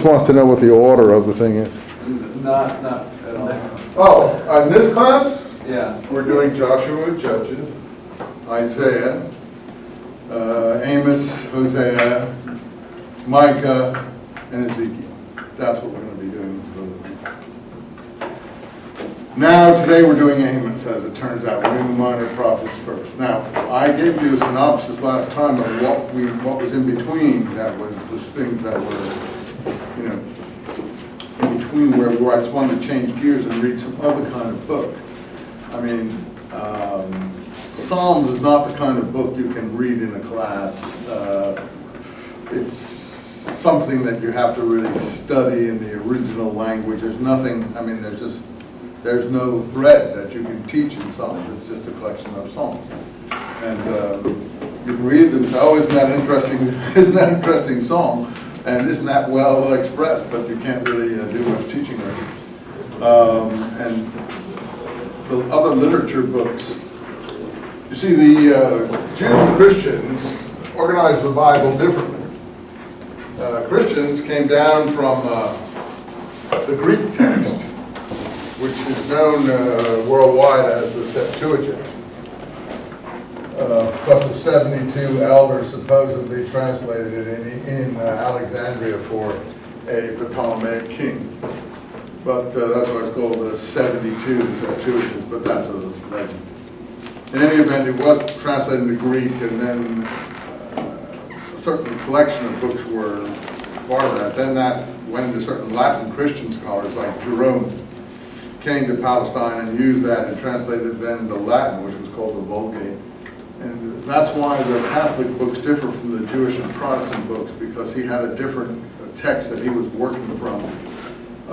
wants to know what the order of the thing is. Not at all. Oh, in this class, Yeah. we're doing Joshua, Judges, Isaiah, Amos, Hosea, Micah, and Ezekiel. That's what we're going to be doing. Now, today we're doing Amos, as it turns out. We're doing the minor prophets first. Now, I gave you a synopsis last time of what was in between. That was the things that were, in between where I just wanted to change gears and read some other kind of book. I mean, Psalms is not the kind of book you can read in a class. It's something that you have to really study in the original language. There's nothing, I mean, there's no thread that you can teach in Psalms. It's just a collection of songs. And you can read them and say, oh, isn't that interesting? Isn't that an interesting song? And isn't that well expressed? But you can't really do much teaching of it. And the other literature books, you see, the Jews and Christians organized the Bible differently. Christians came down from the Greek text, which is known worldwide as the Septuagint. Plus of 72 elders supposedly translated it in Alexandria for a Ptolemaic king. But that's why it's called the 72, the Septuagint, but that's a legend. In any event, it was translated into Greek, and then a certain collection of books were part of that. Then that went into certain Latin Christian scholars like Jerome came to Palestine and used that and translated it then into Latin, which was called the Vulgate. And that's why the Catholic books differ from the Jewish and Protestant books, because he had a different text that he was working from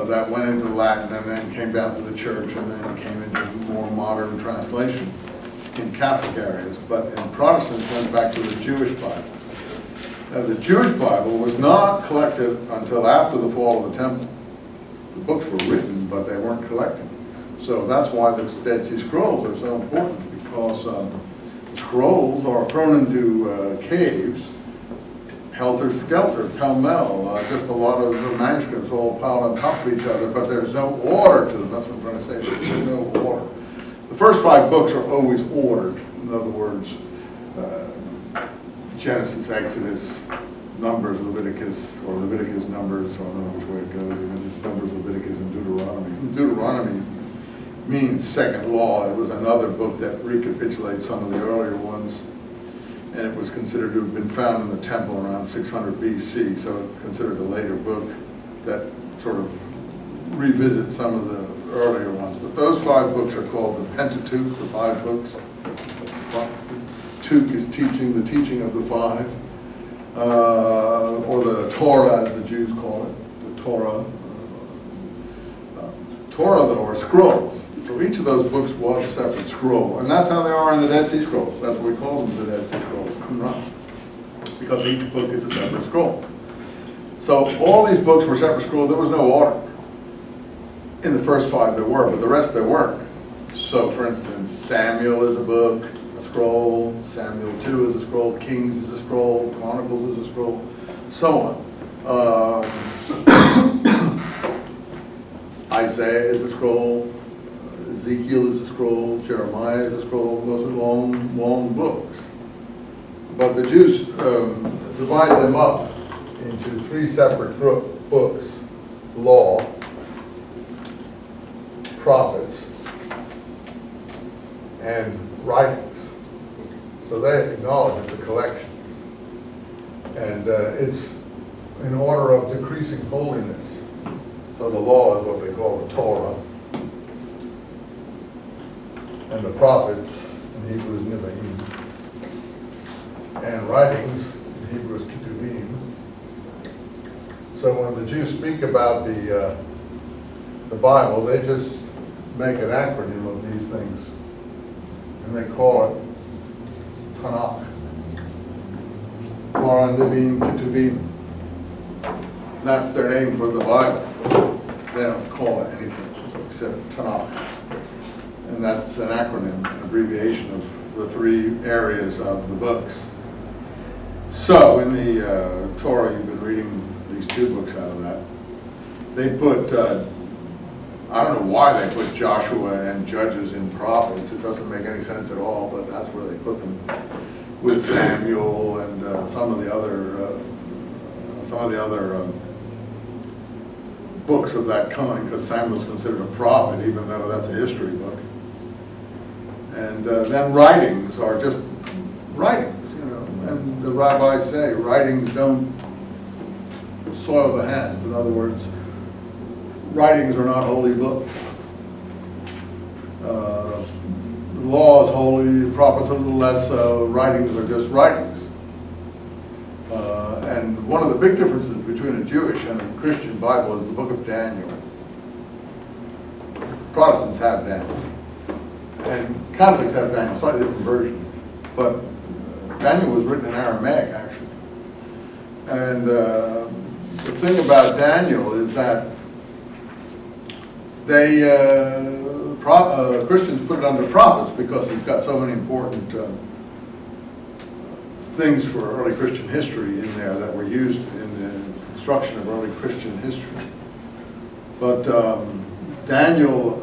that went into Latin and then came down to the church and then came into more modern translation in Catholic areas. But in Protestants, went back to the Jewish Bible. Now, the Jewish Bible was not collected until after the fall of the temple. The books were written, but they weren't collected. So that's why the Dead Sea Scrolls are so important, because scrolls are thrown into caves, helter-skelter, pell-mell, just a lot of manuscripts all piled on top of each other, but there's no order to them. That's what I'm trying to say. There's no order. The first 5 books are always ordered. In other words, Genesis, Exodus, Numbers, Leviticus, or Leviticus, Numbers, I don't know which way it goes. It's Numbers, Leviticus, and Deuteronomy. Deuteronomy means second law. It was another book that recapitulates some of the earlier ones, and it was considered to have been found in the temple around 600 BC, so it's considered a later book that sort of revisits some of the earlier ones. But those 5 books are called the Pentateuch, the 5 books. Tuch is teaching, the teaching of the 5, or the Torah, as the Jews call it, the Torah. Torah, though, are scrolls. So each of those books was a separate scroll, and that's how they are in the Dead Sea Scrolls. That's what we call them, the Dead Sea Scrolls, Qumran, because each book is a separate scroll. So all these books were separate scrolls. There was no order. In the first 5 there were, but the rest there weren't. So, for instance, Samuel is a book, a scroll. Samuel 2 is a scroll. Kings is a scroll. Chronicles is a scroll. So on. Isaiah is a scroll. Ezekiel is a scroll. Jeremiah is a scroll. Those are long, long books. But the Jews divide them up into 3 separate books: law, prophets, and writings. So they acknowledge it's a collection. And it's in order of decreasing holiness. So the law is what they call the Torah. And the prophets, in Hebrew, is Nevi'im. And writings, in Hebrew, is Ketuvim. So when the Jews speak about the Bible, they just make an acronym of these things. And they call it Tanakh. Torah, Nevi'im, Ketuvim. That's their name for the Bible. They don't call it anything except Tanakh. And that's an acronym, an abbreviation of the 3 areas of the books. So in the Torah, you've been reading these 2 books out of that. They put, I don't know why they put Joshua and Judges in prophets. It doesn't make any sense at all, but that's where they put them, with Samuel and some of the other books of that kind, because Samuel's considered a prophet, even though that's a history book. And then writings are just writings, you know. And the rabbis say writings don't soil the hands. In other words, writings are not holy books. The law is holy, the prophets are a little less so, writings are just writings. And one of the big differences between a Jewish and a Christian Bible is the book of Daniel. Protestants have Daniel, and Catholics have Daniel, slightly different version. But Daniel was written in Aramaic, actually. And the thing about Daniel is that Christians put it under prophets because he's got so many important things for early Christian history in there that were used in the construction of early Christian history. But Daniel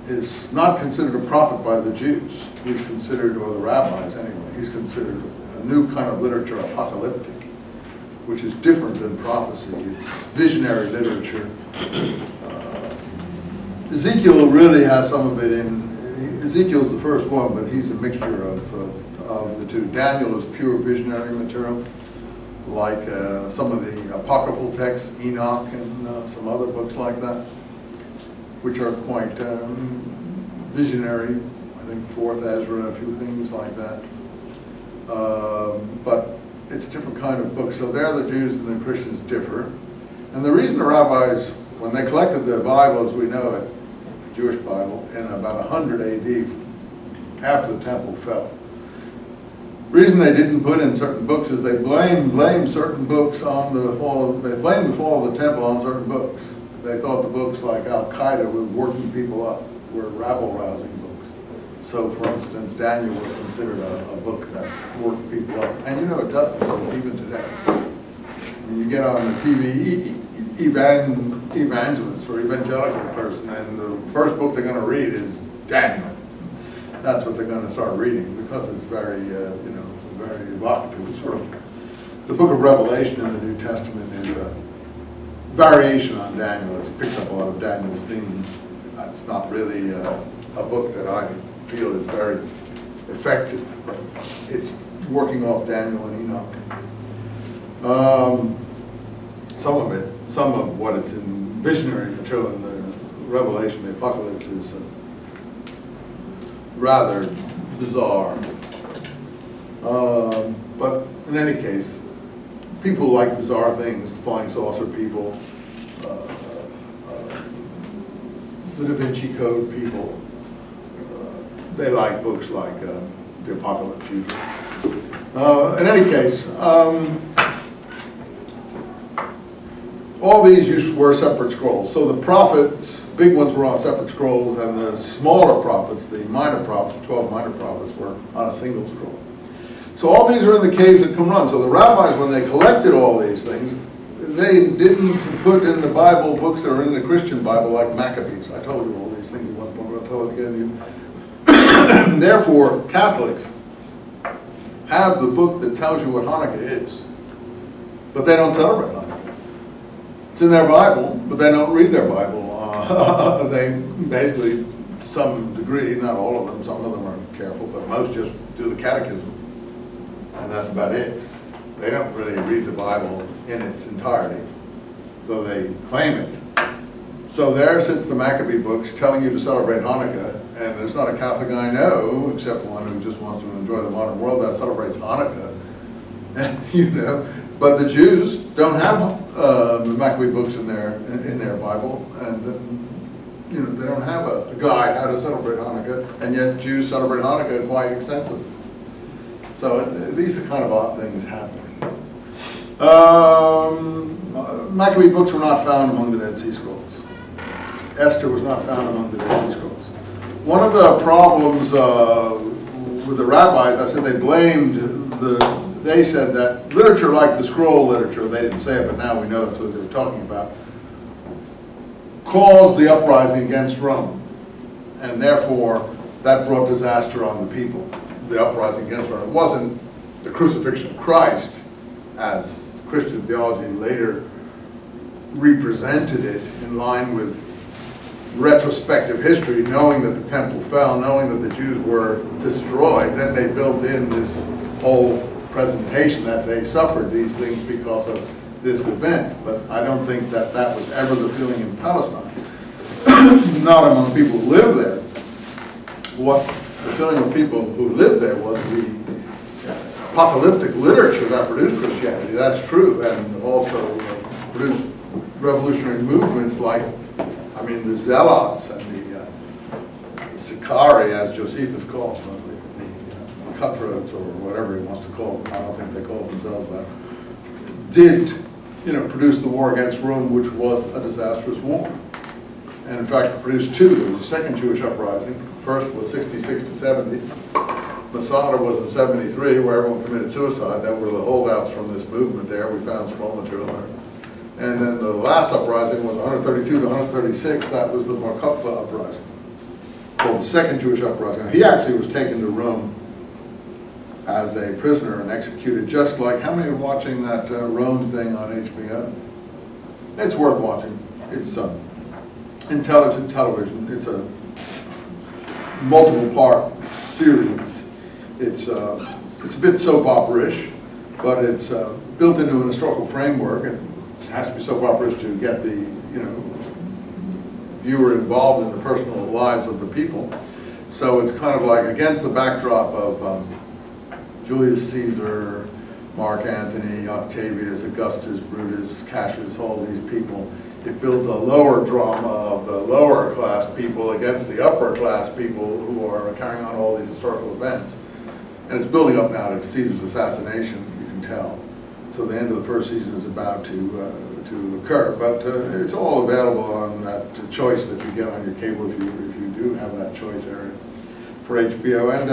is not considered a prophet by the Jews. He's considered, or the rabbis anyway, he's considered a new kind of literature, apocalyptic, which is different than prophecy. It's visionary literature. Ezekiel really has some of it in, Ezekiel's the first one, but he's a mixture of the two. Daniel is pure visionary material, like some of the apocryphal texts, Enoch and some other books like that, which are quite visionary. I think 4th Ezra, a few things like that. But it's a different kind of book. So there the Jews and the Christians differ. And the reason the rabbis, when they collected the Bible as we know it, the Jewish Bible, in about 100 AD, after the temple fell, the reason they didn't put in certain books is they blamed certain books on the fall of, they blamed the fall of the temple on certain books. They thought the books like Al-Qaeda were working people up, were rabble-rousing books. So, for instance, Daniel was considered a book that worked people up. And you know it does, even today. When you get on the TV, evangelist or evangelical person, and the first book they're going to read is Daniel. That's what they're going to start reading because it's very, very evocative. It's sort of, the book of Revelation in the New Testament is a variation on Daniel. It's picked up a lot of Daniel's themes. It's not really a book that I feel is very effective, but it's working off Daniel and Enoch. Some of what it's in visionary material in the Revelation, the Apocalypse, is rather bizarre. But in any case, people like bizarre things, flying saucer people, the Da Vinci Code people. They like books like the Apocalypse usually. In any case, all these were separate scrolls. So the prophets, the big ones were on separate scrolls, and the smaller prophets, the minor prophets, the 12 minor prophets, were on a single scroll. So all these are in the caves at Qumran. So the rabbis, when they collected all these things, they didn't put in the Bible books that are in the Christian Bible, like Maccabees. I told you all these things at one point, I'll tell it again to you. Therefore, Catholics have the book that tells you what Hanukkah is, but they don't celebrate Hanukkah. It's in their Bible, but they don't read their Bible. They basically, to some degree, not all of them, some of them are careful, but most just do the catechism, and that's about it. They don't really read the Bible in its entirety, though they claim it. So there sits the Maccabee books telling you to celebrate Hanukkah, and there's not a Catholic I know, except one who just wants to enjoy the modern world, that celebrates Hanukkah. But the Jews don't have the Maccabee books in their Bible, and they don't have a guide how to celebrate Hanukkah, and yet Jews celebrate Hanukkah quite extensively. So these are kind of odd things happening. Maccabee books were not found among the Dead Sea Scrolls. Esther was not found among the Dead Sea Scrolls. One of the problems with the rabbis, I said they said that literature like the scroll literature, they didn't say it, but now we know that's what they were talking about, caused the uprising against Rome, and therefore that brought disaster on the people, the uprising against Rome. It wasn't the crucifixion of Christ, as Christian theology later represented it in line with retrospective history, knowing that the temple fell, knowing that the Jews were destroyed. Then they built in this whole presentation that they suffered these things because of this event. But I don't think that that was ever the feeling in Palestine. Not among people who live there. What the feeling of people who lived there was the apocalyptic literature that produced Christianity. That's true, and also produced revolutionary movements like, I mean, the Zealots and the Sicarii, as Josephus calls them, the cutthroats, or whatever he wants to call them. I don't think they called themselves that. Did, produce the war against Rome, which was a disastrous war. And in fact, produced two. There was a second Jewish uprising. First was 66 to 70. Masada was in 73, where everyone committed suicide. That were the holdouts from this movement there. We found scroll material there. And then the last uprising was 132 to 136. That was the Bar Kokhba uprising, called the second Jewish uprising. He actually was taken to Rome as a prisoner and executed, just like, how many are watching that Rome thing on HBO? It's worth watching. It's intelligent television. It's a multiple part series. It's a bit soap opera-ish, but it's built into an historical framework, and it has to be soap opera-ish to get the viewer involved in the personal lives of the people. So it's kind of like against the backdrop of Julius Caesar, Mark Antony, Octavius, Augustus, Brutus, Cassius, all these people. It builds a lower drama of the lower class people against the upper class people who are carrying on all these historical events. And it's building up now to Caesar's assassination, you can tell. So the end of the first season is about to occur. But it's all available on that choice that you get on your cable if you do have that choice area for HBO. And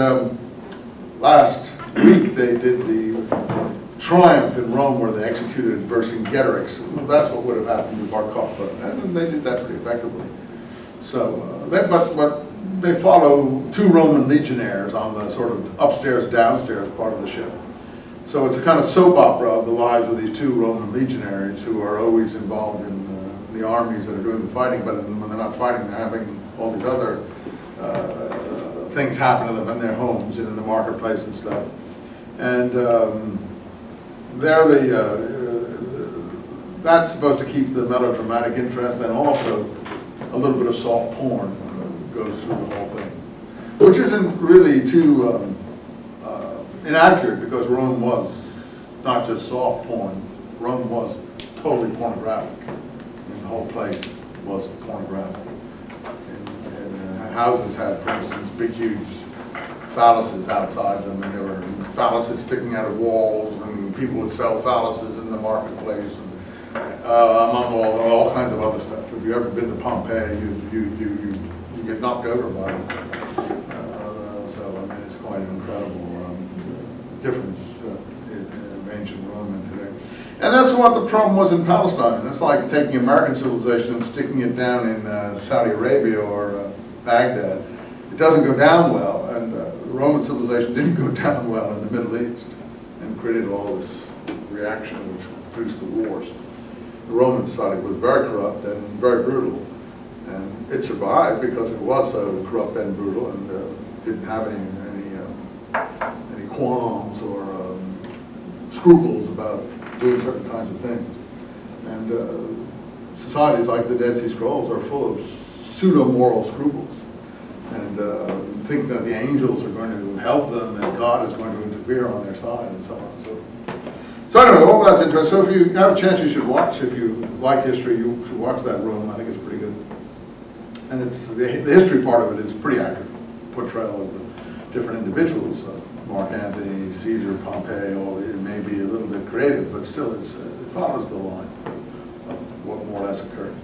last week they did the triumph in Rome where they executed Vercingetorix. Well, that's what would have happened to Bar Kokhba, and they did that pretty effectively. So, but they follow two Roman legionaries on the sort of upstairs-downstairs part of the ship. So it's a kind of soap opera of the lives of these two Roman legionaries who are always involved in the armies that are doing the fighting, but when they're not fighting, they're having all these other things happen to them in their homes and in the marketplace and stuff. And that's supposed to keep the melodramatic interest, and also a little bit of soft porn goes through the whole thing, which isn't really too inaccurate, because Rome was not just soft porn. Rome was totally pornographic, and the whole place was pornographic. And houses had, for instance, big, huge phalluses outside them, and there were phalluses sticking out of walls, and people would sell phalluses in the marketplace, and among all kinds of other stuff. If you've ever been to Pompeii, you get knocked over by it. So I mean, it's quite an incredible difference in ancient Rome and today. And that's what the problem was in Palestine. It's like taking American civilization and sticking it down in Saudi Arabia or Baghdad. It doesn't go down well, and Roman civilization didn't go down well in the Middle East, and created all this reaction which produced the wars. The Roman society was very corrupt and very brutal, and it survived because it was so corrupt and brutal, and didn't have any qualms or scruples about doing certain kinds of things. And societies like the Dead Sea Scrolls are full of pseudo-moral scruples, and think that the angels are going to help them and God is going to interfere on their side, and so on. So anyway, all that's interesting. So if you have a chance, you should watch. If you like history, you should watch that Rome. I think it's pretty good. And it's the history part of it is pretty accurate portrayal of the different individuals. Mark Antony, Caesar, Pompey, it may be a little bit creative, but still it follows the line of what more or less occurred.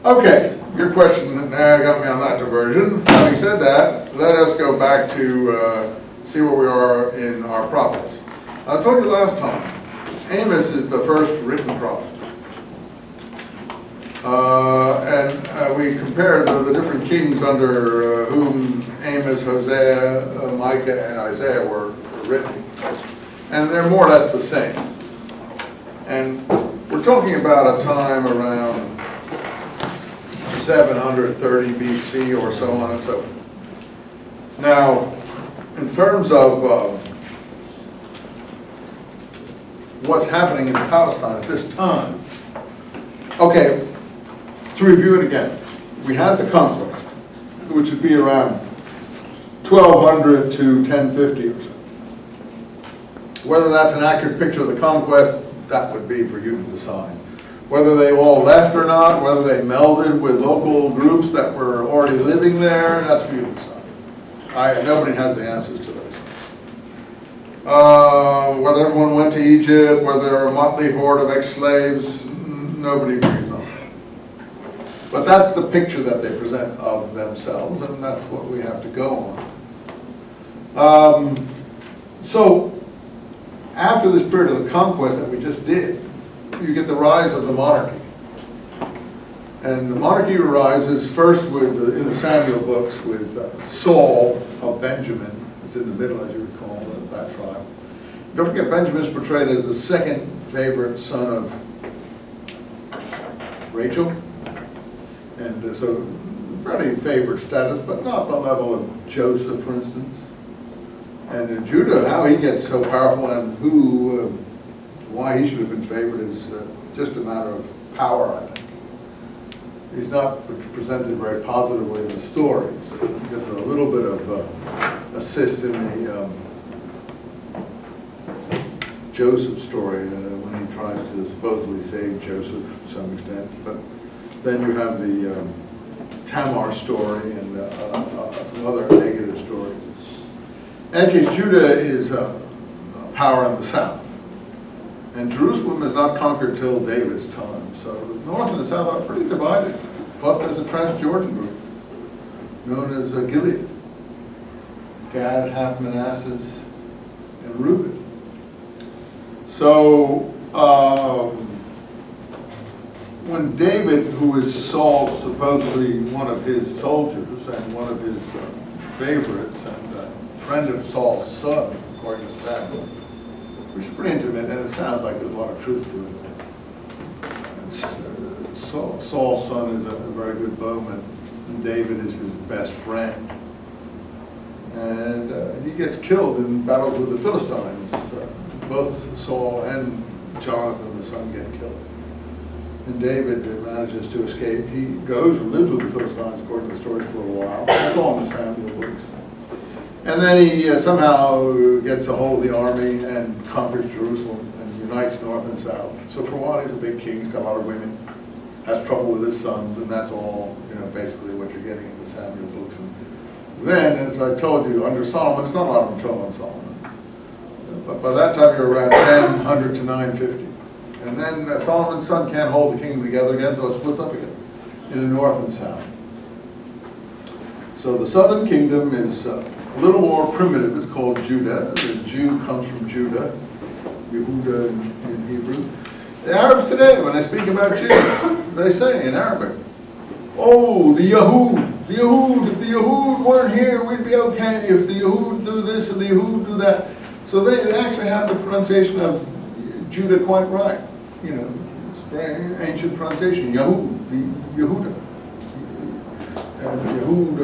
Okay, your question now got me on that diversion. Having said that, let us go back to see where we are in our prophets. I told you last time, Amos is the first written prophet. we compared the different kings under whom Amos, Hosea, Micah, and Isaiah were written. And they're more or less the same. And we're talking about a time around 730 BC or so on and so forth. Now, in terms of what's happening in Palestine at this time, okay, to review it again, we had the conquest, which would be around 1200 to 1050 or so. Whether that's an accurate picture of the conquest, that would be for you to decide. Whether they all left or not, whether they melded with local groups that were already living there, that's for you to decide. Nobody has the answers to those. Whether everyone went to Egypt, whether a motley horde of ex-slaves, nobody agrees on that. But that's the picture that they present of themselves, and that's what we have to go on. So, after this period of the conquest that we just did, you get the rise of the monarchy. And the monarchy arises first with, in the Samuel books, with Saul of Benjamin. It's in the middle, as you recall, that tribe. Don't forget, Benjamin is portrayed as the second favorite son of Rachel. And so, fairly favored status, but not the level of Joseph, for instance. And in Judah, how he gets so powerful and why he should have been favored is just a matter of power, I think. He's not presented very positively in the stories. He gets a little bit of assist in the Joseph story when he tries to supposedly save Joseph to some extent. But then you have the Tamar story and some other negative stories. In any case, Judah is power in the south. And Jerusalem is not conquered till David's time. So the north and the south are pretty divided. Plus there's a Transjordan group known as Gilead. Gad, half Manasseh, and Reuben. So when David, who is Saul's supposedly one of his soldiers and one of his favorites and friend of Saul's son, according to Samuel, which is pretty intimate, and it sounds like there's a lot of truth to it. Saul's son is a very good bowman, and David is his best friend. And he gets killed in battles with the Philistines. Both Saul and Jonathan, the son, get killed. And David manages to escape. He goes and lives with the Philistines, according to the story, for a while. It's all in the Samuel books. And then he somehow gets a hold of the army and conquers Jerusalem and unites north and south. So for a while he's a big king, he's got a lot of women, has trouble with his sons, and that's all, basically what you're getting in the Samuel books. And then, as I told you, under Solomon, there's not a lot of control on Solomon. But by that time you're around 1000 to 950. And then Solomon's son can't hold the kingdom together again, so it splits up again in the north and south. So the southern kingdom is a little more primitive. It's called Judah. The Jew comes from Judah, Yehuda in Hebrew. The Arabs today, when they speak about Judah, they say in Arabic, oh, the Yahud, if the Yahud weren't here, we'd be okay. If the Yahud do this and the Yahud do that. So they actually have the pronunciation of Judah quite right. It's very ancient pronunciation, Yahud, Yehuda. And Yahud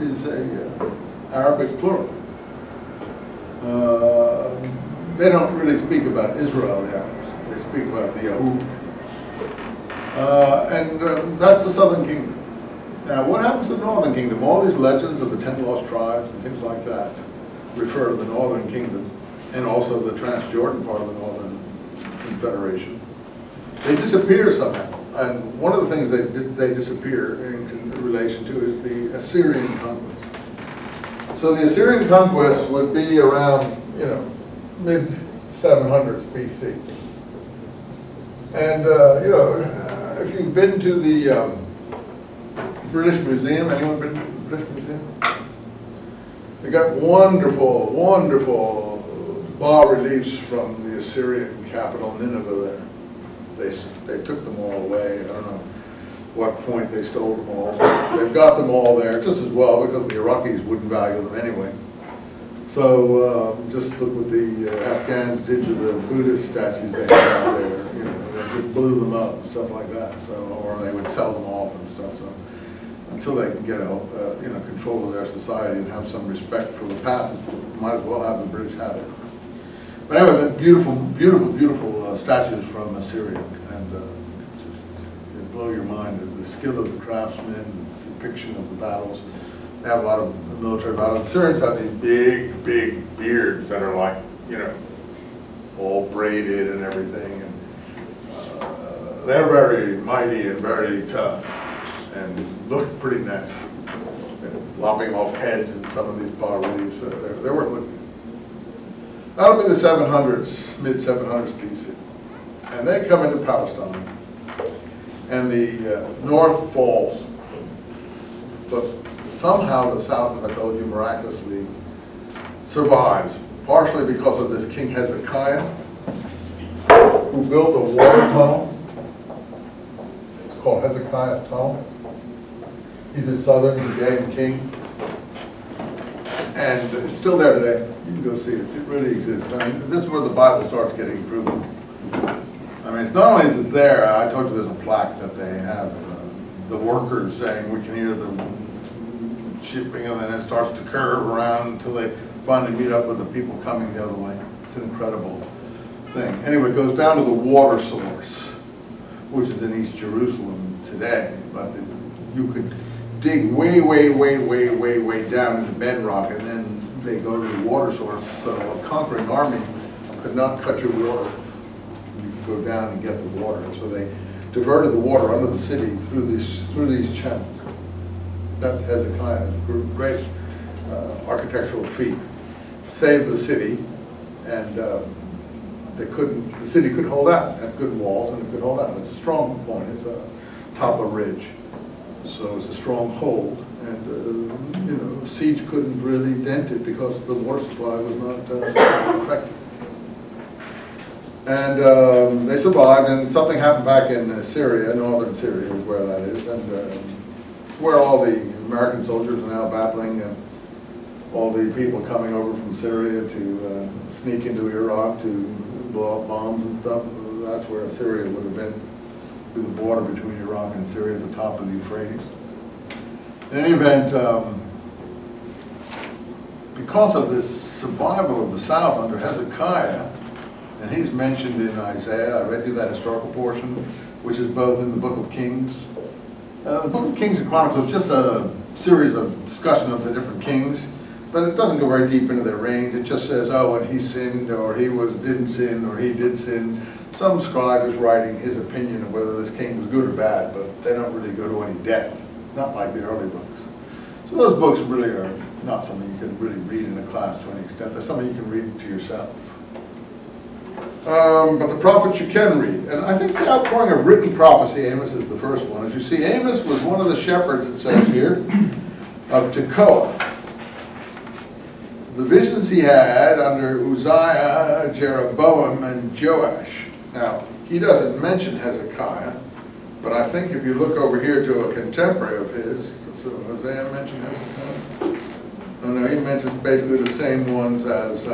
is a Arabic plural. They don't really speak about Israel, the Arabs. They speak about the Yahud. And that's the southern kingdom. Now, what happens to the northern kingdom? All these legends of the 10 lost tribes and things like that refer to the northern kingdom and also the Transjordan part of the northern confederation. They disappear somehow. And one of the things they disappear in relation to is the Assyrian conquest. So the Assyrian conquest would be around, mid-700s BC. And, if you've been to the British Museum, anyone been to the British Museum? They got wonderful, wonderful bas-reliefs from the Assyrian capital, Nineveh there. They took them all away. I don't know what point they stole them all. They've got them all there just as well because the Iraqis wouldn't value them anyway. So just look what the Afghans did to the Buddhist statues they had out there. You know, they just blew them up and stuff like that. So, or they would sell them off and stuff. So until they can get you know, control of their society and have some respect for the past, might as well have the British have it. But anyway, the beautiful, beautiful, beautiful statues from Assyria, and it blow your mind. The skill of the craftsmen, the depiction of the battles. They have a lot of military battles. Assyrians have these big, big beards that are like, you know, all braided and everything. And they're very mighty and very tough and look pretty nasty. Lopping off heads in some of these bas-reliefs. They're worth looking at. That'll be the 700s, mid-700s BC. And they come into Palestine. And the north falls. But somehow the south, as I told you, miraculously survives. Partially because of this King Hezekiah, who built a water tunnel. It's called Hezekiah's Tunnel. He's a southern Judean king. And it's still there today. You can go see it. It really exists. I mean, this is where the Bible starts getting proven. I mean, it's not only is it there, I told you there's a plaque that they have, the workers saying we can hear the shipping, and then it starts to curve around until they finally meet up with the people coming the other way. It's an incredible thing. Anyway, it goes down to the water source, which is in East Jerusalem today, but you could dig way, way, way, way, way, way down in the bedrock, and then they go to the water source. So a conquering army could not cut your water off. You could go down and get the water. So they diverted the water under the city through these channels. That's Hezekiah's great architectural feat. Saved the city, and the city could hold out. It had good walls, and it could hold out. It's a strong point. It's a top of a ridge. So it's a strong hold, and you know, siege couldn't really dent it because the water supply was not effective. And they survived, and something happened back in Syria, northern Syria is where that is, and it's where all the American soldiers are now battling, and all the people coming over from Syria to sneak into Iraq to blow up bombs and stuff. That's where Syria would have been. Through the border between Iraq and Syria at the top of the Euphrates. In any event, because of this survival of the south under Hezekiah, and he's mentioned in Isaiah, I read you that historical portion, which is both in the Book of Kings. The Book of Kings and Chronicles is just a series of discussion of the different kings, but it doesn't go very deep into their reigns. It just says, oh, and he sinned, or he didn't sin, or he did sin. Some scribe is writing his opinion of whether this king was good or bad, but they don't really go to any depth, not like the early books. So those books really are not something you can really read in a class to any extent. They're something you can read to yourself. But the prophets you can read. And I think the outpouring of written prophecy, Amos is the first one. As you see, Amos was one of the shepherds, it says here, of Tekoa. The visions he had under Uzziah, Jeroboam, and Joash. Now, he doesn't mention Hezekiah, but I think if you look over here to a contemporary of his, so Hosea mentioned Hezekiah? Oh no, he mentions basically the same ones as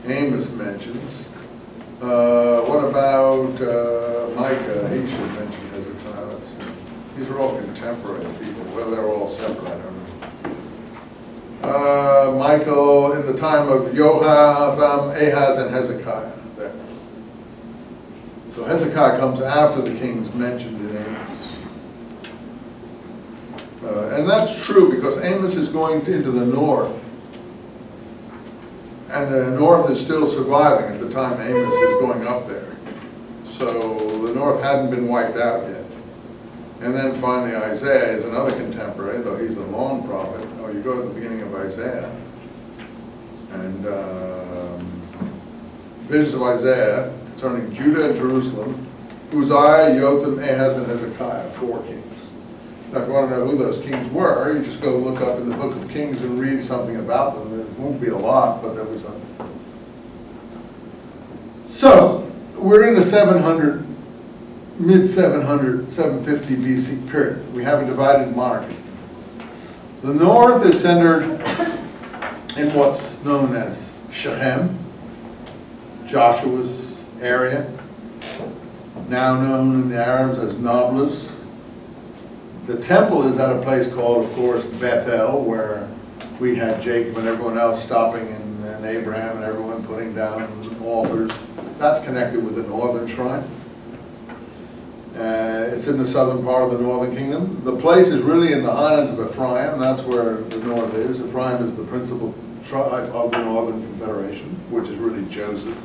Amos mentions. What about Micah? He should mention Hezekiah. Let's see. These are all contemporary people. Whether they're all separate, I don't know. Michael in the time of Johatham, Ahaz, and Hezekiah. There. So Hezekiah comes after the kings mentioned in Amos. And that's true because Amos is going into the north. And the north is still surviving at the time Amos is going up there. So the north hadn't been wiped out yet. And then finally Isaiah is another contemporary, though he's a long prophet. Oh, you go at the beginning of Isaiah. And visions of Isaiah concerning Judah and Jerusalem, Uzziah, Jotham, Ahaz, and Hezekiah, 4 kings. Now, if you want to know who those kings were, you just go look up in the Book of Kings and read something about them. There won't be a lot, but there was something. So, we're in the 700 mid-700, 750 BC period. We have a divided monarchy. The north is centered in what's known as Shechem, Joshua's area, now known in the Arabs as Nablus. The temple is at a place called, of course, Bethel, where we had Jacob and everyone else stopping and Abraham and everyone putting down altars. That's connected with the northern shrine. It's in the southern part of the northern kingdom. The place is really in the highlands of Ephraim. That's where the north is. Ephraim is the principal tribe of the northern confederation, which is really Joseph.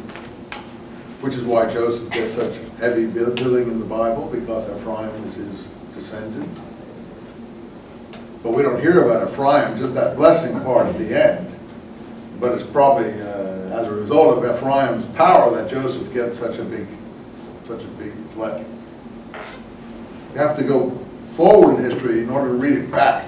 Which is why Joseph gets such heavy billing in the Bible, because Ephraim is his descendant. But we don't hear about Ephraim, just that blessing part at the end. But it's probably as a result of Ephraim's power that Joseph gets such a big blessing. You have to go forward in history in order to read it back.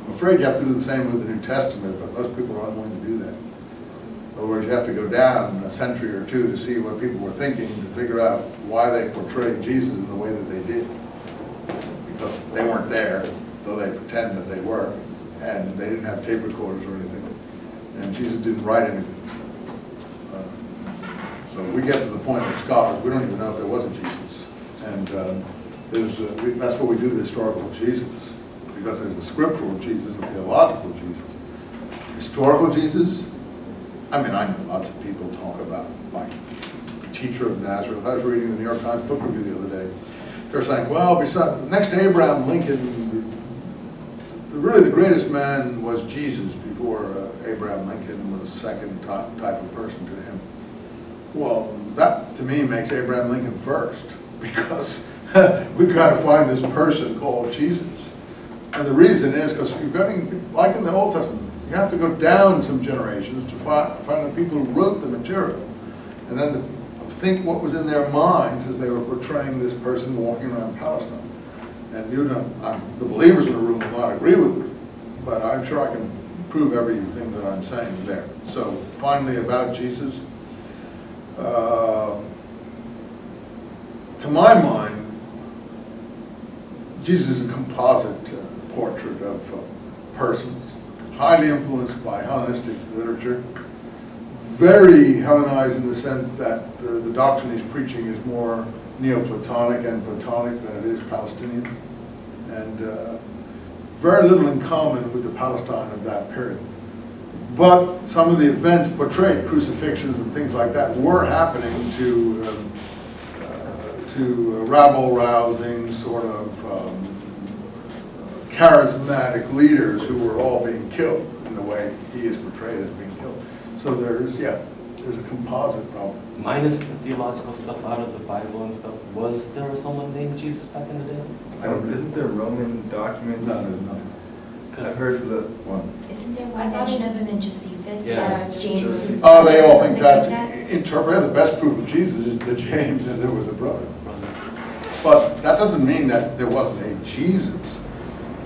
I'm afraid you have to do the same with the New Testament, but most people are unwilling to do that. In other words, you have to go down a century or two to see what people were thinking, to figure out why they portrayed Jesus in the way that they did. Because they weren't there, though they pretend that they were, and they didn't have tape recorders or anything, and Jesus didn't write anything. So we get to the point with scholars, we don't even know if there was a Jesus. And that's what we do the historical Jesus, because there's a scriptural Jesus, a theological Jesus. Historical Jesus, I mean, I know lots of people talk about, like, the teacher of Nazareth. I was reading the New York Times book review the other day. They're saying, well, besides, next to Abraham Lincoln, really the greatest man was Jesus before Abraham Lincoln was second type of person to him. Well, that to me makes Abraham Lincoln first, because we've got to find this person called Jesus. And the reason is because you're getting, like in the Old Testament, you have to go down some generations to find the people who wrote the material, and then think what was in their minds as they were portraying this person walking around Palestine. And you know, the believers in the room will not agree with me, but I'm sure I can prove everything that I'm saying there. So finally, about Jesus, to my mind, Jesus is a composite portrait of persons, highly influenced by Hellenistic literature, very Hellenized in the sense that the doctrine he's preaching is more Neoplatonic and Platonic than it is Palestinian, and very little in common with the Palestine of that period. But some of the events portrayed, crucifixions and things like that, were happening to rabble-rousing sort of charismatic leaders who were all being killed in the way he is portrayed as being killed. So there's a composite problem. Minus the theological stuff out of the Bible and stuff, was there someone named Jesus back in the day? Isn't there Roman documents? No, there's nothing. I've heard the One. Isn't there one mention of him in Josephus? Yeah. James. Oh, they all think that's like interpreted. The best proof of Jesus is that James and there was a brother. But that doesn't mean that there wasn't a Jesus.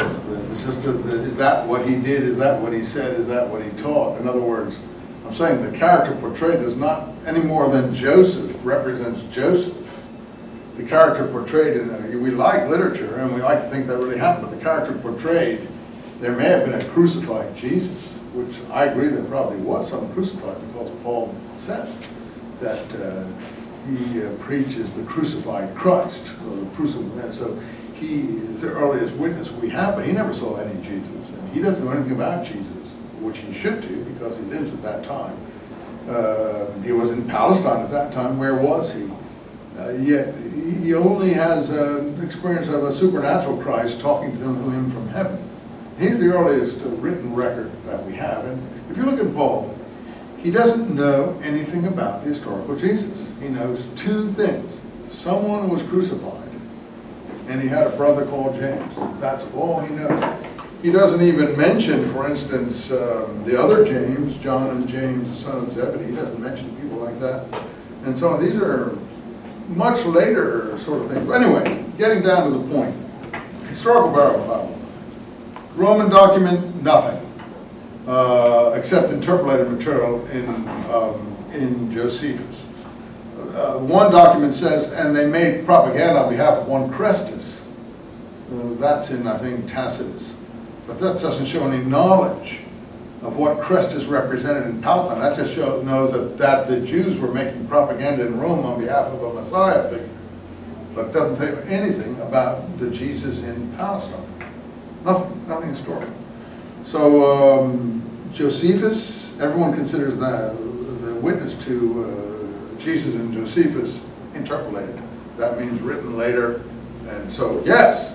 It's just is that what he did? Is that what he said? Is that what he taught? In other words, I'm saying the character portrayed is not any more than Joseph represents Joseph. The character portrayed in there, we like literature and we like to think that really happened, but the character portrayed, there may have been a crucified Jesus, which I agree there probably was some crucified, because Paul says that he preaches the crucified Christ, or the crucified. So he is the earliest witness we have, but he never saw any Jesus, and he doesn't know anything about Jesus, which he should do because he lives at that time. He was in Palestine at that time. Where was he? Yet he only has an experience of a supernatural Christ talking to him from heaven. He's the earliest written record that we have. And if you look at Paul, he doesn't know anything about the historical Jesus. He knows two things. Someone was crucified, and he had a brother called James. That's all he knows. He doesn't even mention, for instance, the other James, John and James, the son of Zebedee. He doesn't mention people like that. And so these are much later sort of things. But anyway, getting down to the point. Historical Bible. Roman document, nothing. Except interpolated material in Josephus. one document says, and they made propaganda on behalf of one Chrestus. That's in, I think, Tacitus. But that doesn't show any knowledge of what Chrestus represented in Palestine. That just knows that the Jews were making propaganda in Rome on behalf of a Messiah figure. But it doesn't tell you anything about the Jesus in Palestine. Nothing historical. So Josephus, everyone considers that the witness to Jesus and Josephus interpolated. That means written later. And so, yes,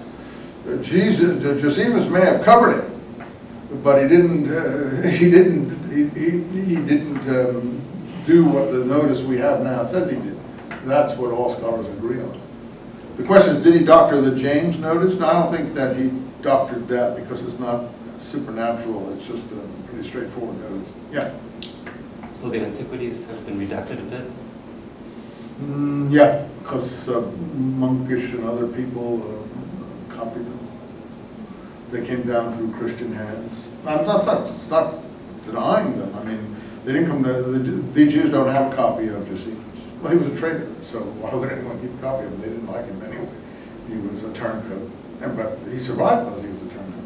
Josephus may have covered it, but he didn't do what the notice we have now says he did. That's what all scholars agree on. The question is, did he doctor the James notice? No, I don't think that he doctored that because it's not supernatural. It's just a pretty straightforward notice. Yeah. So the antiquities have been redacted a bit? Yeah, because monkish and other people copied them. They came down through Christian hands. It's not denying them. I mean, they didn't come to, the Jews don't have a copy of Josephus. Well, he was a traitor, so why would anyone keep a copy of him? They didn't like him anyway. He was a turncoat. But he survived because he was a turncoat.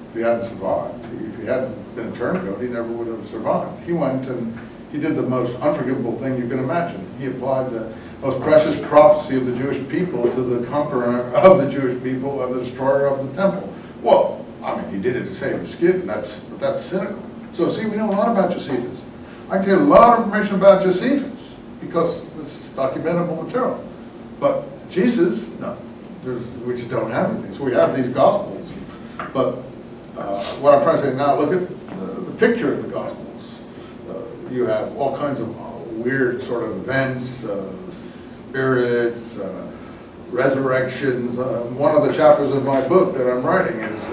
If he hadn't survived, if he hadn't been a turncoat, he never would have survived. He went and he did the most unforgivable thing you can imagine. He applied the most precious prophecy of the Jewish people to the conqueror of the Jewish people and the destroyer of the temple. Well, I mean, he did it to save his skin. That's cynical. So see, we know a lot about Josephus. I can get a lot of information about Josephus because it's documentable material. But Jesus, no. We just don't have anything. So we have these Gospels. But what I'm trying to say now, look at the picture in the Gospels. You have all kinds of weird sort of events, spirits, resurrections. One of the chapters of my book that I'm writing is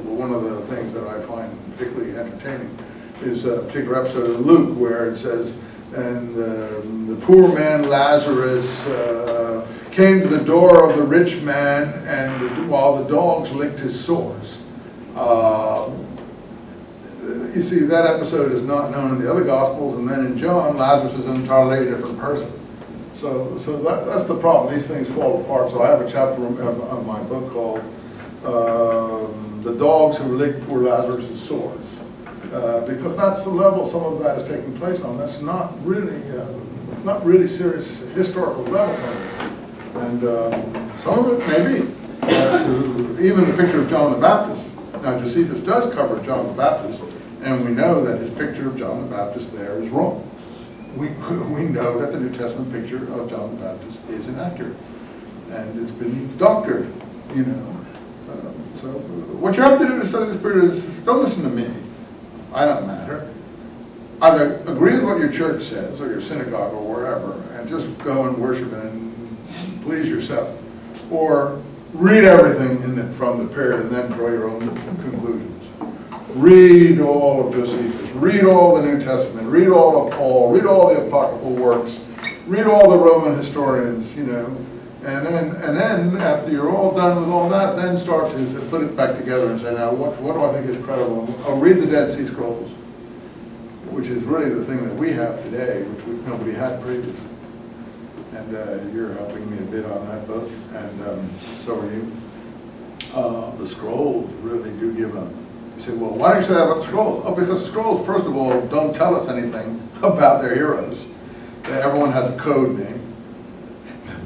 one of the things that I find particularly entertaining is a particular episode of Luke where it says, and the poor man Lazarus came to the door of the rich man, and while the dogs licked his sores. You see, that episode is not known in the other Gospels, and then in John, Lazarus is an entirely different person. So that's the problem. These things fall apart. So I have a chapter of my book called The Dogs Who Licked Poor Lazarus' Sores. Because that's the level some of that is taking place on. That's not really serious historical levels on it. And some of it may be. Even the picture of John the Baptist. Now Josephus does cover John the Baptist, and we know that his picture of John the Baptist there is wrong. We know that the New Testament picture of John the Baptist is inaccurate, and it's been doctored, you know. So what you have to do to study the Spirit is, don't listen to me. I don't matter. Either agree with what your church says, or your synagogue, or wherever, and just go and worship and please yourself. Or read everything from the period and then draw your own conclusions. Read all of Josephus, read all the New Testament, read all of Paul, read all the apocryphal works, read all the Roman historians, you know, and then after you're all done with all that, then start to put it back together and say, now what do I think is credible? I'll read the Dead Sea Scrolls, which is really the thing that we have today, which nobody had previously. And you're helping me a bit on that book, and so are you. The scrolls really do give a... You say, well, why don't you say that about the scrolls? Oh, because the scrolls, first of all, don't tell us anything about their heroes. Everyone has a code name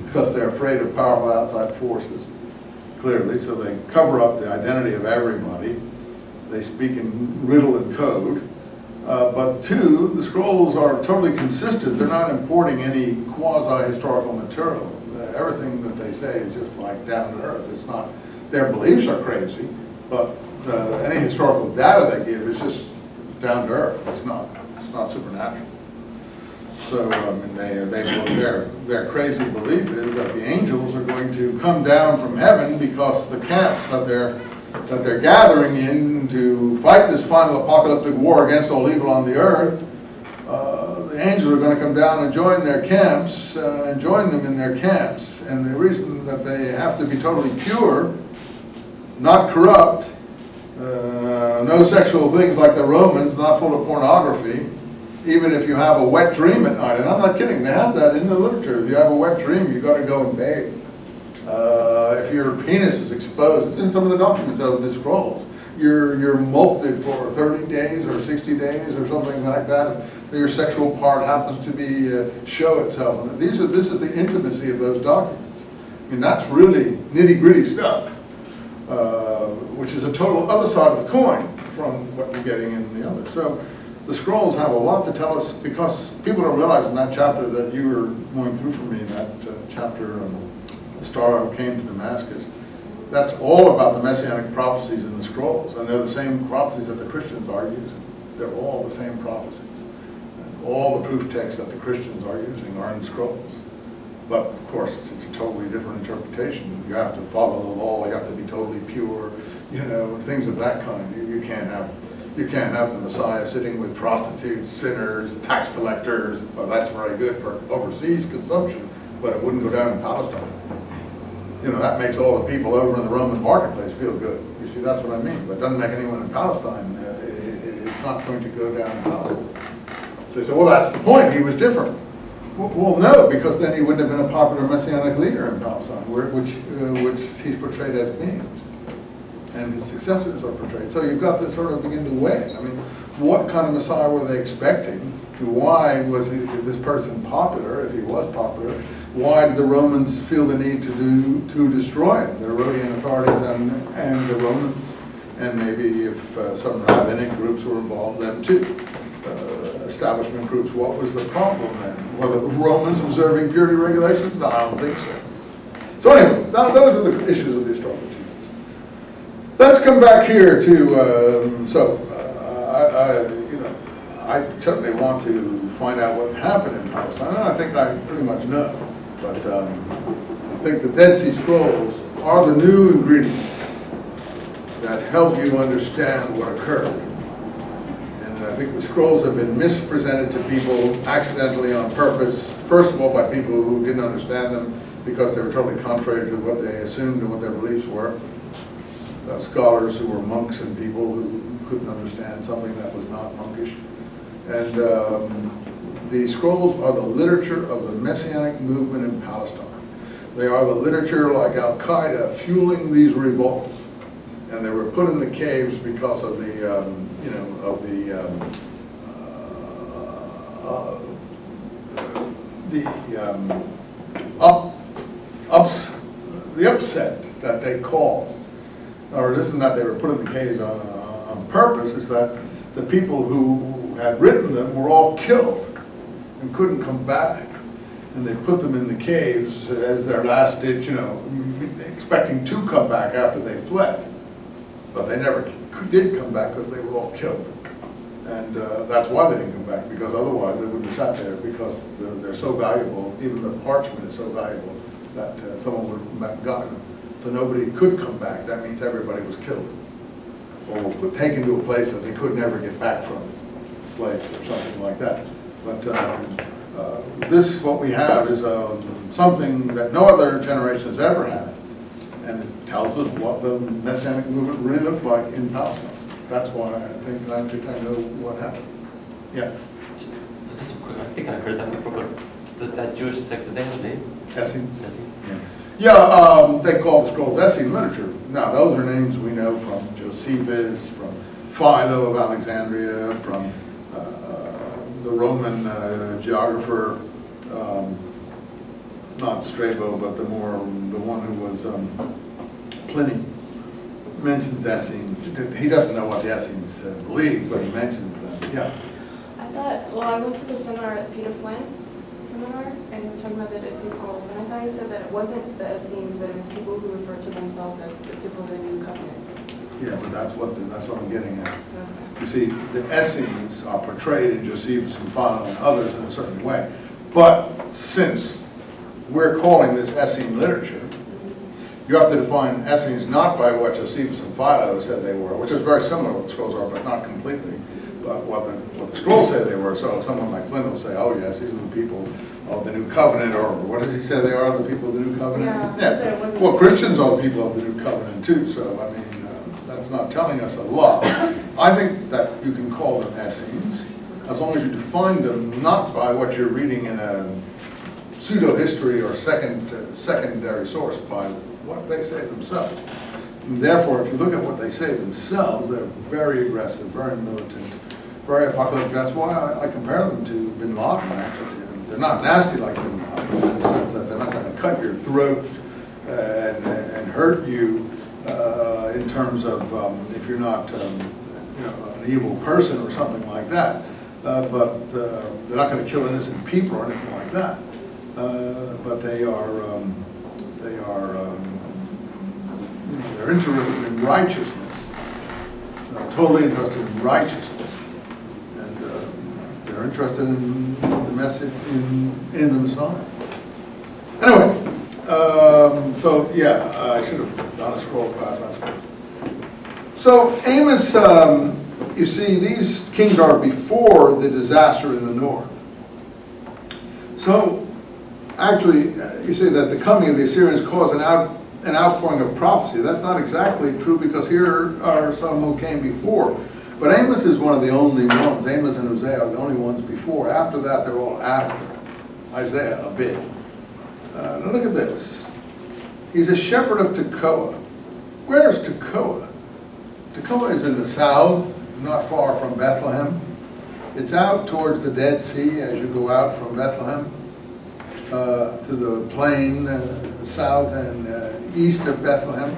because they're afraid of powerful outside forces, clearly, so they cover up the identity of everybody. They speak in riddle and code. But two, the scrolls are totally consistent. They're not importing any quasi-historical material. Everything that they say is just like down to earth. It's not, their beliefs are crazy, but any historical data they give is just down to earth. It's not supernatural. So I mean, their crazy belief is that the angels are going to come down from heaven because the camps that they're gathering in to fight this final apocalyptic war against all evil on the earth, the angels are going to come down and join their camps, and join them in their camps. And the reason that they have to be totally pure, not corrupt, no sexual things like the Romans, not full of pornography, even if you have a wet dream at night, and I'm not kidding, they have that in the literature. If you have a wet dream, you got to go and bathe. If your penis is exposed, it's in some of the documents of the scrolls. You're mulcted for 30 days or 60 days or something like that. If your sexual part happens to be show itself. And this is the intimacy of those documents. I mean, that's really nitty-gritty stuff, which is a total other side of the coin from what you're getting in the other. So the scrolls have a lot to tell us, because people don't realize in that chapter that you were going through for me, that chapter, the star came to Damascus. That's all about the messianic prophecies in the scrolls, and they're the same prophecies that the Christians are using. They're all the same prophecies. And all the proof texts that the Christians are using are in scrolls. But of course, it's a totally different interpretation. You have to follow the law. You have to be totally pure. You know, things of that kind. You can't have the Messiah sitting with prostitutes, sinners, tax collectors. Well, that's very good for overseas consumption, but it wouldn't go down in Palestine. You know, that makes all the people over in the Roman marketplace feel good. You see, that's what I mean. But it doesn't make anyone in Palestine. It's not going to go down in Palestine. So you say, well, that's the point. He was different. Well, no, because then he wouldn't have been a popular messianic leader in Palestine, which he's portrayed as being. And his successors are portrayed. So you've got to sort of begin to weigh. I mean, what kind of Messiah were they expecting? Why was this person popular, if he was popular? Why did the Romans feel the need to destroy him? The Herodian authorities and the Romans, and maybe if some rabbinic groups were involved, them too. Establishment groups, what was the problem then? Were the Romans observing purity regulations? No, I don't think so. So anyway, those are the issues of the historical Jesus. Let's come back here to, I certainly want to find out what happened in Palestine, and I think I pretty much know. But I think the Dead Sea Scrolls are the new ingredients that help you understand what occurred. And I think the scrolls have been mispresented to people accidentally on purpose, first of all by people who didn't understand them because they were totally contrary to what they assumed and what their beliefs were. Scholars who were monks and people who couldn't understand something that was not monkish. And the scrolls are the literature of the Messianic movement in Palestine. They are the literature, like Al-Qaeda, fueling these revolts. And they were put in the caves because of the, the upset that they caused. Or it isn't that they were put in the caves on purpose, it's that the people who had written them were all killed and couldn't come back. And they put them in the caves as their last ditch, expecting to come back after they fled. But they never did come back because they were all killed. And that's why they didn't come back, because otherwise they wouldn't have sat there, because they're so valuable, even the parchment is so valuable that someone would have gotten them. So nobody could come back. That means everybody was killed or were taken to a place that they could never get back from, slaves or something like that. But this, what we have, is something that no other generation has ever had, and it tells us what the Messianic movement really looked like in Palestine. That's why I think I know what happened. Yeah. Just quick, I think I heard that before, but that Jewish sect, did they have a name? Essenes? Essenes? Yeah, they call the scrolls Essene literature. Now, those are names we know from Josephus, from Philo of Alexandria, from the Roman geographer, not Strabo, but the one who was Pliny, mentions Essenes. He doesn't know what the Essenes believed, but he mentions them. Yeah. I went to the seminar at Peter Flint's seminar, and he was talking about the Dead Sea Scrolls, and I thought he said that it wasn't the Essenes, but it was people who referred to themselves as the people of the New Covenant. Yeah, but that's what I'm getting at. Okay. You see, the Essenes are portrayed in Josephus and Philo and others in a certain way. But since we're calling this Essene literature, you have to define Essenes not by what Josephus and Philo said they were, which is very similar to what the scrolls are, but not completely. But what the scrolls say they were. So someone like Flynn will say, oh yes, these are the people of the New Covenant, or what does he say they are, the people of the New Covenant? Yeah. Well, Christians are the people of the New Covenant too, so I mean, that's not telling us a lot. I think that you can call them Essenes. as long as you define them not by what you're reading in a pseudo-history or secondary source, by what they say themselves. And therefore, if you look at what they say themselves, they're very aggressive, very militant, very apocalyptic. That's why I compare them to Bin Laden, actually. And they're not nasty like Bin Laden, in the sense that they're not going to cut your throat and hurt you in terms of if you're not an evil person or something like that. But they're not going to kill innocent people or anything like that. But they're interested in righteousness, totally interested in righteousness, and they're interested in the message in themselves. Anyway, so yeah, I should have done a scroll class last week. So Amos, you see, these kings are before the disaster in the north. So actually, you see that the coming of the Assyrians caused an outpouring of prophecy. That's not exactly true, because here are some who came before. But Amos is one of the only ones. Amos and Hosea are the only ones before. After that, they're all after. Isaiah, a bit. Now look at this. He's a shepherd of Tekoa. Where's Tekoa? Tekoa is in the south, not far from Bethlehem. It's out towards the Dead Sea as you go out from Bethlehem to the plain south and east of Bethlehem,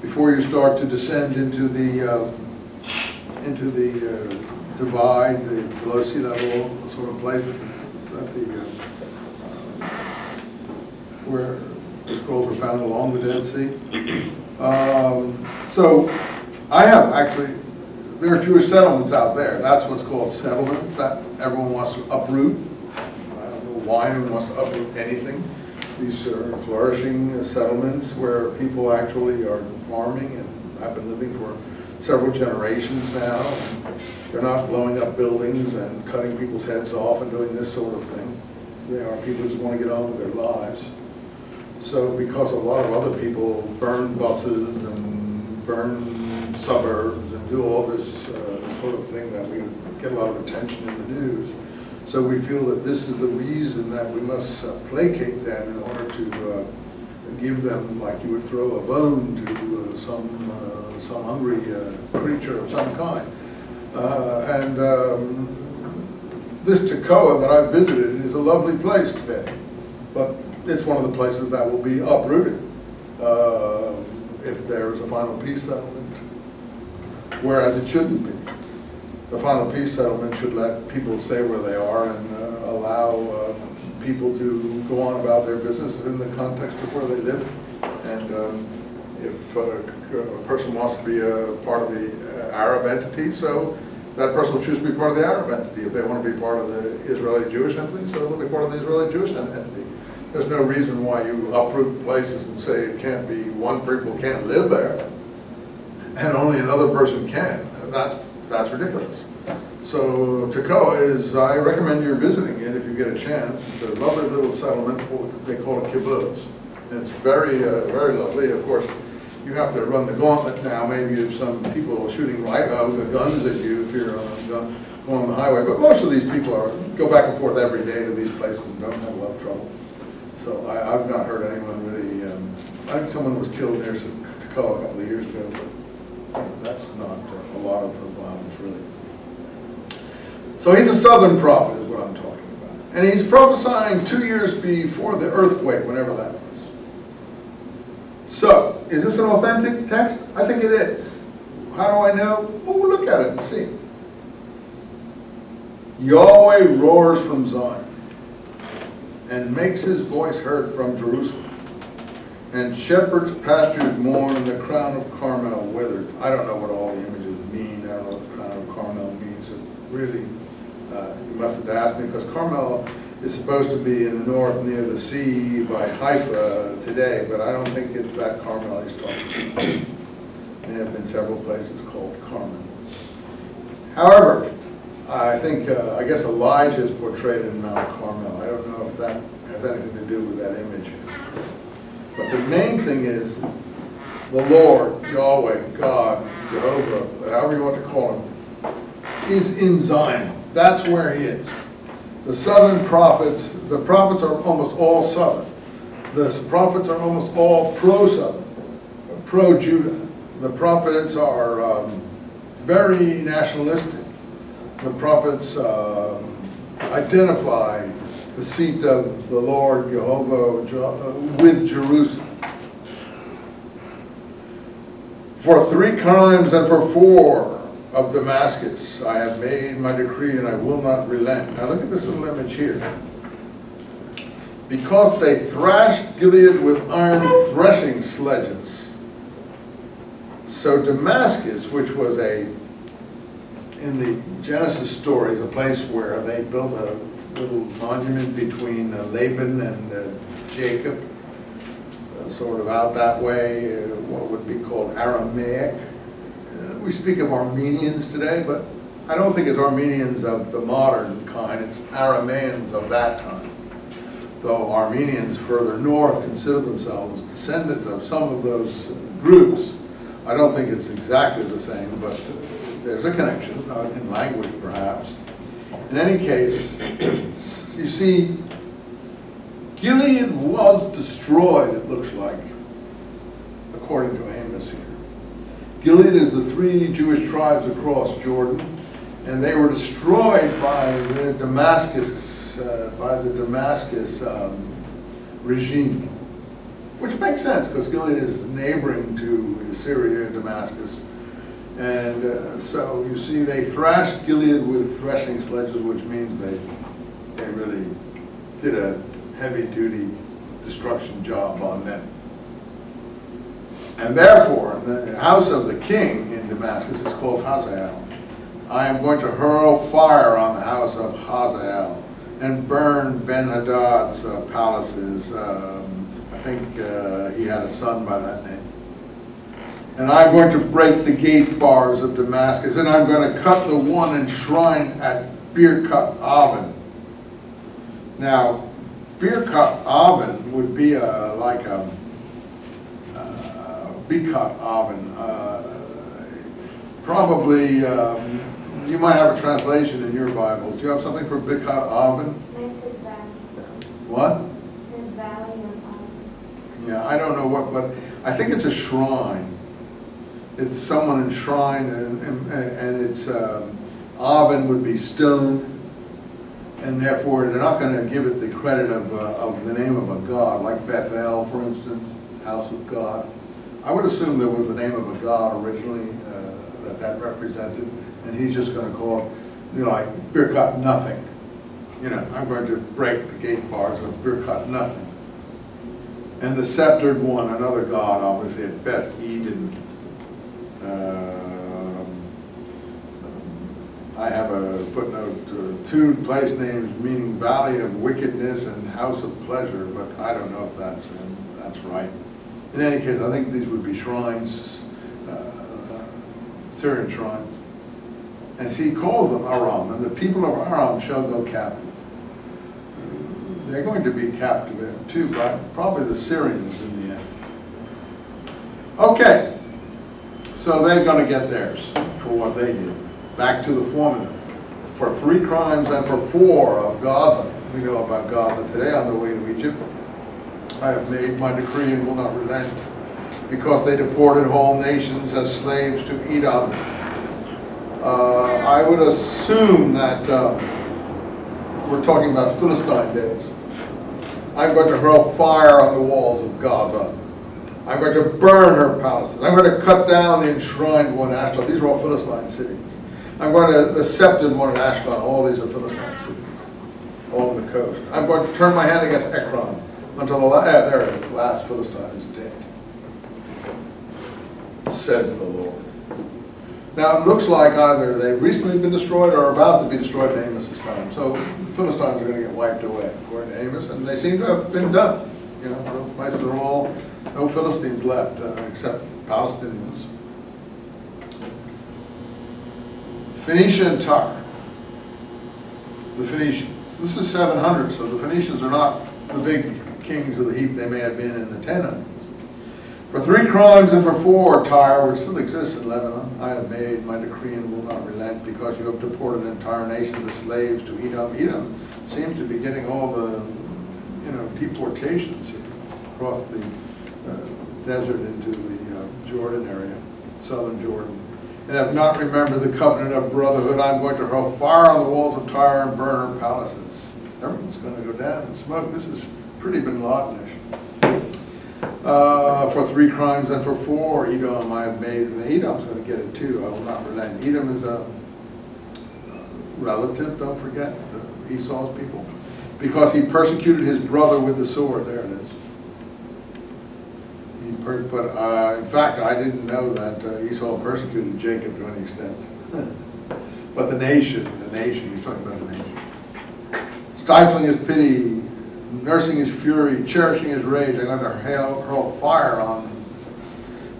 before you start to descend into the divide, the below sea level sort of place where the scrolls were found along the Dead Sea. So I have actually, there are Jewish settlements out there. That's what's called settlements that everyone wants to uproot. I don't know why anyone wants to uproot anything. These are flourishing settlements where people actually are farming and have been living for several generations now. And they're not blowing up buildings and cutting people's heads off and doing this sort of thing. They are people who just want to get on with their lives. So because a lot of other people burn buses and burn suburbs and do all this sort of thing that we get a lot of attention in the news. So we feel that this is the reason that we must placate them in order to give them, like you would throw a bone to some hungry creature of some kind. This Tekoa that I visited is a lovely place today, but it's one of the places that will be uprooted if there's a final peace settlement, whereas it shouldn't be. The final peace settlement should let people stay where they are and allow people to go on about their business in the context of where they live. And if a person wants to be a part of the Arab entity, so that person will choose to be part of the Arab entity. If they want to be part of the Israeli Jewish entity, so they'll be part of the Israeli Jewish entity. There's no reason why you uproot places and say it can't be, one people can't live there and only another person can. That's ridiculous. So Tekoa is, I recommend you visiting it if you get a chance. It's a lovely little settlement, they call it kibbutz. And it's very, very lovely. Of course, you have to run the gauntlet now. Maybe if some people are shooting guns at you if you're going on the highway. But most of these people go back and forth every day to these places and don't have a lot of trouble. So I've not heard anyone really, I think someone was killed near Tekoa a couple of years ago, but that's not a lot of violence really. So he's a southern prophet is what I'm talking about. And he's prophesying 2 years before the earthquake, whenever that was. So, is this an authentic text? I think it is. How do I know? Well, we'll look at it and see. Yahweh roars from Zion and makes his voice heard from Jerusalem. And shepherds' pastures mourn, and the crown of Carmel withered. I don't know what all the images mean. I don't know what the crown of Carmel means. It really, you must have asked me, because Carmel is supposed to be in the north near the sea by Haifa today, but I don't think it's that Carmel he's talking about. There have been several places called Carmel. However, I think, I guess Elijah is portrayed in Mount Carmel. I don't know if that has anything to do with that image. But the main thing is the Lord, Yahweh, God, Jehovah, however you want to call him, is in Zion. That's where he is. The southern prophets, the prophets are almost all southern. The prophets are almost all pro-southern, pro-Judah. The prophets are very nationalistic. The prophets identify the seat of the Lord Jehovah with Jerusalem. For 3 crimes and for 4 of Damascus I have made my decree, and I will not relent. Now look at this little image here. Because they thrashed Gilead with iron threshing sledges. So Damascus, which was in the Genesis stories, a place where they built a little monument between Laban and Jacob, sort of out that way, what would be called Aramaic. We speak of Armenians today, but I don't think it's Armenians of the modern kind, it's Arameans of that time. Though Armenians further north consider themselves descendants of some of those groups, I don't think it's exactly the same, but there's a connection, in language perhaps. In any case, you see, Gilead was destroyed, it looks like, according to Amos here. Gilead is the 3 Jewish tribes across Jordan, and they were destroyed by the Damascus regime, which makes sense because Gilead is neighboring to Syria, Damascus. And so you see they thrashed Gilead with threshing sledges, which means they really did a heavy-duty destruction job on them. And therefore, the house of the king in Damascus is called Hazael. I am going to hurl fire on the house of Hazael and burn Ben-Hadad's palaces. I think he had a son by that name. And I'm going to break the gate bars of Damascus, and I'm going to cut the one enshrined at Birkat Aven. Now, Birkat Aven would be like a Bikat Aven. Probably, you might have a translation in your Bibles. Do you have something for Bikat Aven? Mine says valley. What? It says valley of Aven. Yeah, I don't know what, but I think it's a shrine. It's someone enshrined, and it's Aven would be stone, and therefore they're not going to give it the credit of the name of a god, like Bethel, for instance, house of God. I would assume there was the name of a god originally that represented, and he's just going to call it, you know, like Birkat nothing. You know, I'm going to break the gate bars of Birkat nothing. And the sceptered one, another god, obviously at Beth Eden. I have a footnote, 2 place names meaning valley of wickedness and house of pleasure, but I don't know if that's right. In any case, I think these would be shrines, Syrian shrines. And he calls them Aram, and the people of Aram shall go captive. They're going to be captive too, by probably the Syrians in the end. Okay, so they're going to get theirs for what they did. Back to the formula. For 3 crimes and for 4 of Gaza. We know about Gaza today on the way to Egypt. I have made my decree and will not relent, because they deported whole nations as slaves to Edom. I would assume that we're talking about Philistine days. I'm going to hurl fire on the walls of Gaza. I'm going to burn her palaces. I'm going to cut down the enshrined one, Ashkelon. These are all Philistine cities. I'm going to, the sceptered one in Ashkelon. All these are Philistine cities along the coast. I'm going to turn my hand against Ekron until the last Philistine is dead, says the Lord. Now it looks like either they've recently been destroyed or are about to be destroyed in Amos's time. So the Philistines are going to get wiped away, according to Amos, and they seem to have been done. You know, they're all, no Philistines left except Palestinians. Phoenicia and Tyre. The Phoenicians. This is 700, so the Phoenicians are not the big kings of the heap they may have been in the 1000s. For 3 crimes and for 4, Tyre, which still exists in Lebanon, I have made my decree and will not relent, because you have deported entire nations as slaves to Edom. Edom seems to be getting all the, deportations here across the desert into the Jordan area, southern Jordan. And have not remembered the covenant of brotherhood. I'm going to hurl fire on the walls of Tyre and burn her palaces. Everyone's going to go down in smoke. This is pretty Bin Ladenish. For 3 crimes and for 4, Edom I have made, and Edom's going to get it too. I will not relent. Edom is a relative, don't forget, Esau's people, because he persecuted his brother with the sword. There it is. In fact, I didn't know that Esau persecuted Jacob to any extent. But the nation, he's talking about the nation. Stifling his pity, nursing his fury, cherishing his rage, I'm going to hurl fire on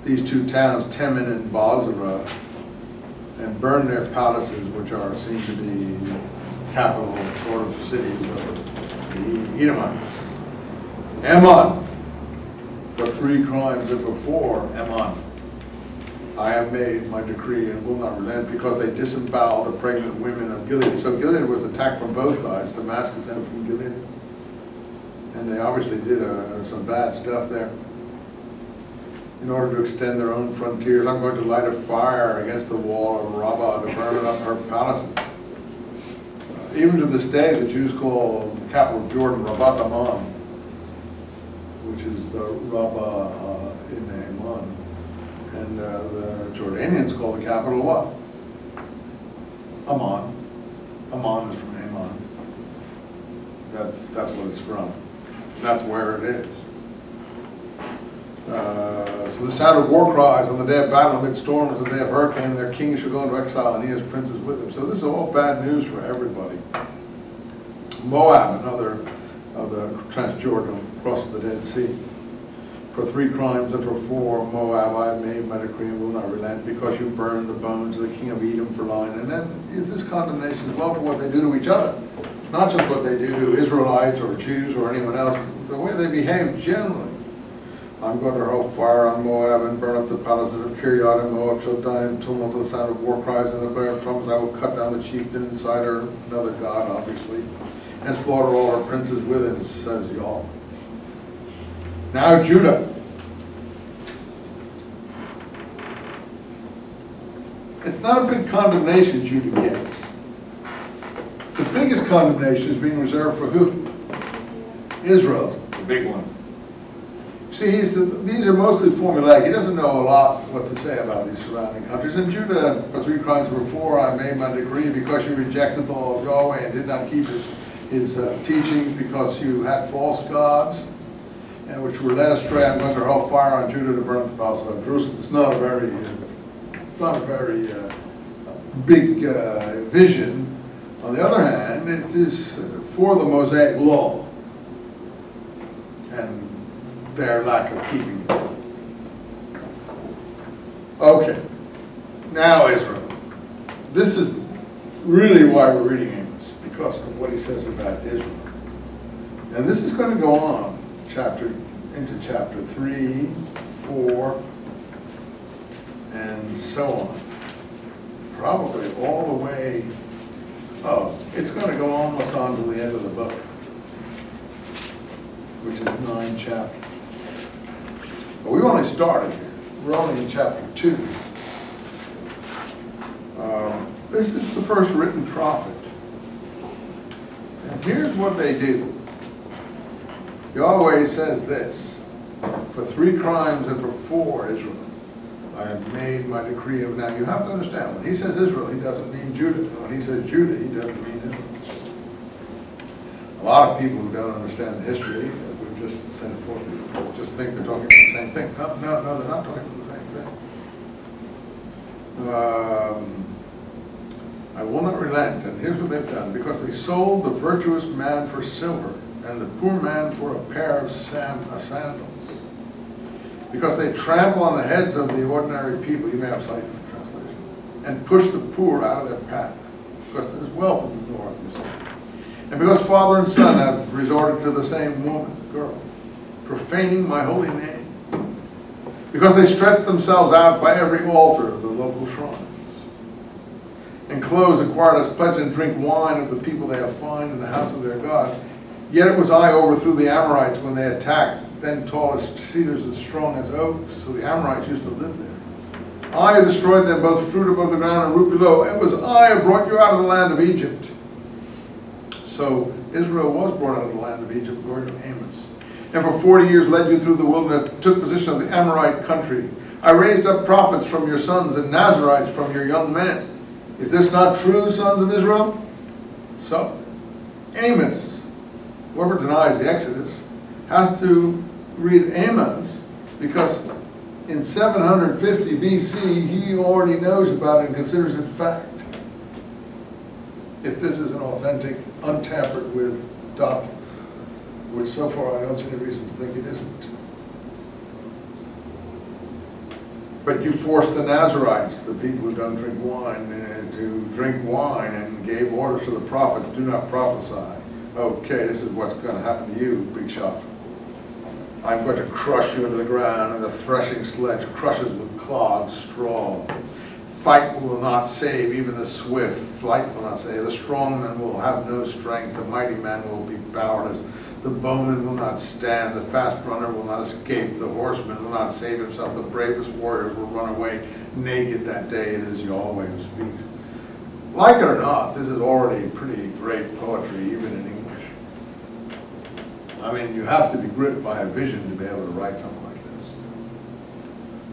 these 2 towns, Teman and Bozrah, and burn their palaces, which are seen to be capital sort of cities of the Edomites. Ammon, for 3 crimes and for 4, Ammon, I have made my decree and will not relent, because they disemboweled the pregnant women of Gilead. So Gilead was attacked from both sides, Damascus and from Gilead. And they obviously did some bad stuff there. In order to extend their own frontiers, I'm going to light a fire against the wall of Rabbah to burn up her palaces. Even to this day, the Jews call the capital of Jordan Rabbat Ammon, which is the Rabbah in Ammon. And the Jordanians call the capital what? Ammon. Ammon is from Ammon. That's what it's from. That's where it is. So the sound of war cries on the day of battle amid storms, the day of hurricane, their king shall go into exile, and he has princes with him. So this is all bad news for everybody. Moab, another of the Transjordan, across the Dead Sea. For 3 crimes and for 4, Moab, I have made my decree and will not relent, because you burned the bones of the king of Edom for lying. And then this condemnation as well for what they do to each other. Not just what they do to Israelites or Jews or anyone else, the way they behave generally. I'm going to hurl fire on Moab and burn up the palaces of Kiryat, and Moab shall die in tumult to the sound of war cries and the blare of trumpets. I will cut down the chieftain inside her, another god obviously, and slaughter all her princes with him, says Yahweh. Now Judah. It's not a big condemnation Judah gets. The biggest condemnation is being reserved for who? Israel's the big one. See, these are mostly formulaic. He doesn't know a lot what to say about these surrounding countries. And Judah, for 3 crimes and for 4, I made my decree, because you rejected the law of Yahweh and did not keep his teachings, because you had false gods, and which were led astray. I'm going to hurl fire on Judah to burn up the palace of Jerusalem. It's not a very big vision. On the other hand, it is for the Mosaic law and their lack of keeping it. Okay, now Israel. This is really why we're reading Amos, because of what he says about Israel. And this is going to go on into chapter 3, 4, and so on. Probably all the way, it's going to go almost on to the end of the book, which is 9 chapters. But we've only started here. We're only in chapter 2. This is the first written prophet. And here's what they do. Yahweh says this: for 3 crimes and for 4, Israel, I have made my decree of. Now you have to understand, when he says Israel, he doesn't mean Judah. When he says Judah, he doesn't mean Israel. A lot of people who don't understand the history, we've just sent it forth, just think they're talking about the same thing. No, they're not talking about the same thing. I will not relent, and here's what they've done. Because they sold the virtuous man for silver, and the poor man for a pair of sandals. Because they trample on the heads of the ordinary people, you may have cited the translation, and push the poor out of their path. Because there's wealth in the north, you see. And because father and son have resorted to the same woman, girl, profaning my holy name. because they stretch themselves out by every altar of the local shrines, and clothes acquired as pledge and drink wine of the people they have found in the house of their God. Yet it was I overthrew the Amorites when they attacked, then tall as cedars and strong as oaks. So the Amorites used to live there. I had destroyed them, both fruit above the ground and root below. It was I who brought you out of the land of Egypt. So Israel was brought out of the land of Egypt, according to Amos. And for 40 years led you through the wilderness, took possession of the Amorite country. I raised up prophets from your sons and Nazarites from your young men. Is this not true, sons of Israel? So, Amos, whoever denies the Exodus, has to read Amos, because in 750 BC, he already knows about it and considers it fact. If this is an authentic, untampered with document, which so far I don't see any reason to think it isn't. But you forced the Nazarites, the people who don't drink wine, to drink wine, and gave orders to the prophets, do not prophesy. Okay, this is what's going to happen to you, big shot. I'm going to crush you into the ground, and the threshing sledge crushes with clods straw. Fight will not save, even the swift. Flight will not save. The strong man will have no strength. The mighty man will be powerless. The bowman will not stand. The fast runner will not escape. The horseman will not save himself. The bravest warriors will run away naked that day. It is Yahweh who speaks. Like it or not, this is already pretty great poetry, even in English. I mean, you have to be gripped by a vision to be able to write something like this.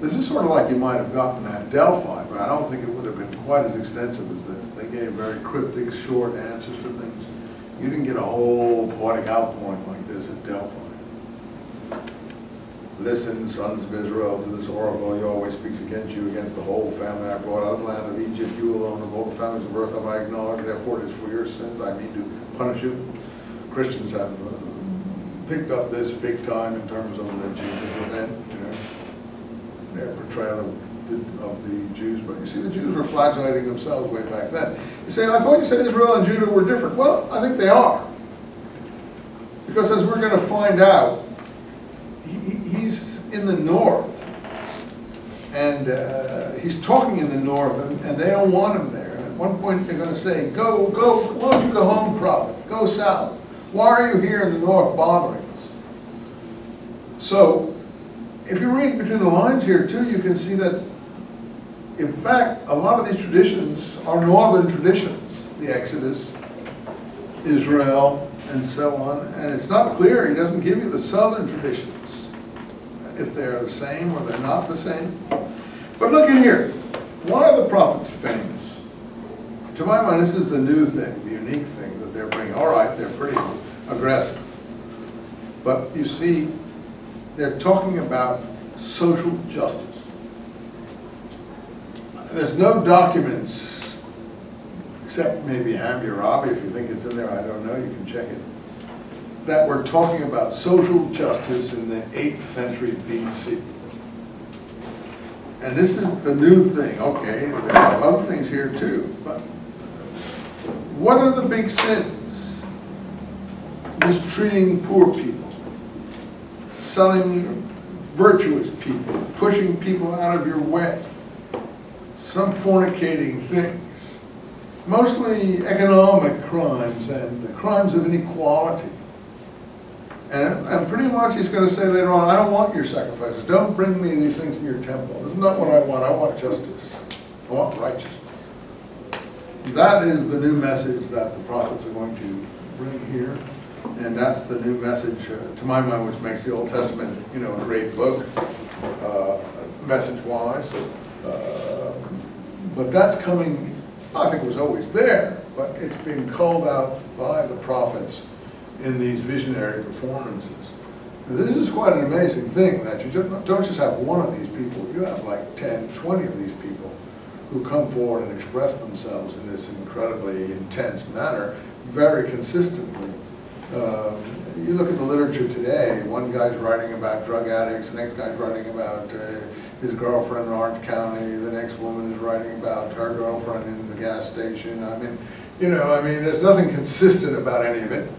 This is sort of like you might have gotten at Delphi, but I don't think it would have been quite as extensive as this. They gave very cryptic, short answers to things. You didn't get a whole poetic outpouring like this at Delphi. Listen, sons of Israel, to this oracle. Yahweh speaks against you, against the whole family I brought out of the land of Egypt. You alone of all the families of earth have I acknowledged. Therefore it is for your sins I mean to punish you. Christians have picked up this big time in terms of the Jesus event, you know, their portrayal of the Jews. But you see, the Jews were flagellating themselves way back then. You say, I thought you said Israel and Judah were different. Well, I think they are. Because as we're going to find out, he's in the north. And he's talking in the north, and they don't want him there. And at one point they're going to say, go, why don't you go home, prophet? Go south. Why are you here in the north bothering us? So, if you read between the lines here too, you can see that, in fact, a lot of these traditions are northern traditions. The Exodus, Israel, and so on. And it's not clear, he doesn't give you the southern traditions, if they're the same or they're not the same. But look at here. Why are the prophets famous? To my mind, this is the new thing, the unique thing that they're bringing. All right, they're pretty aggressive. But you see, they're talking about social justice. There's no documents, except maybe Hammurabi, if you think it's in there, I don't know, you can check it, that we're talking about social justice in the 8th century BC. And this is the new thing. Okay, there are other things here too, but what are the big sins? Mistreating poor people, selling virtuous people, pushing people out of your way, some fornicating things, mostly economic crimes and crimes of inequality. And pretty much he's going to say later on, I don't want your sacrifices. Don't bring me these things in your temple. This is not what I want. I want justice. I want righteousness. That is the new message that the prophets are going to bring here. And that's the new message, to my mind, which makes the Old Testament, you know, a great book, message-wise. But that's coming, I think it was always there, but it's being called out by the prophets in these visionary performances. This is quite an amazing thing, that you don't just have one of these people, you have like 10, 20 of these people who come forward and express themselves in this incredibly intense manner, very consistently. You look at the literature today, one guy's writing about drug addicts, the next guy's writing about his girlfriend in Orange County, the next woman is writing about her girlfriend in the gas station. I mean, you know, I mean, there's nothing consistent about any of it.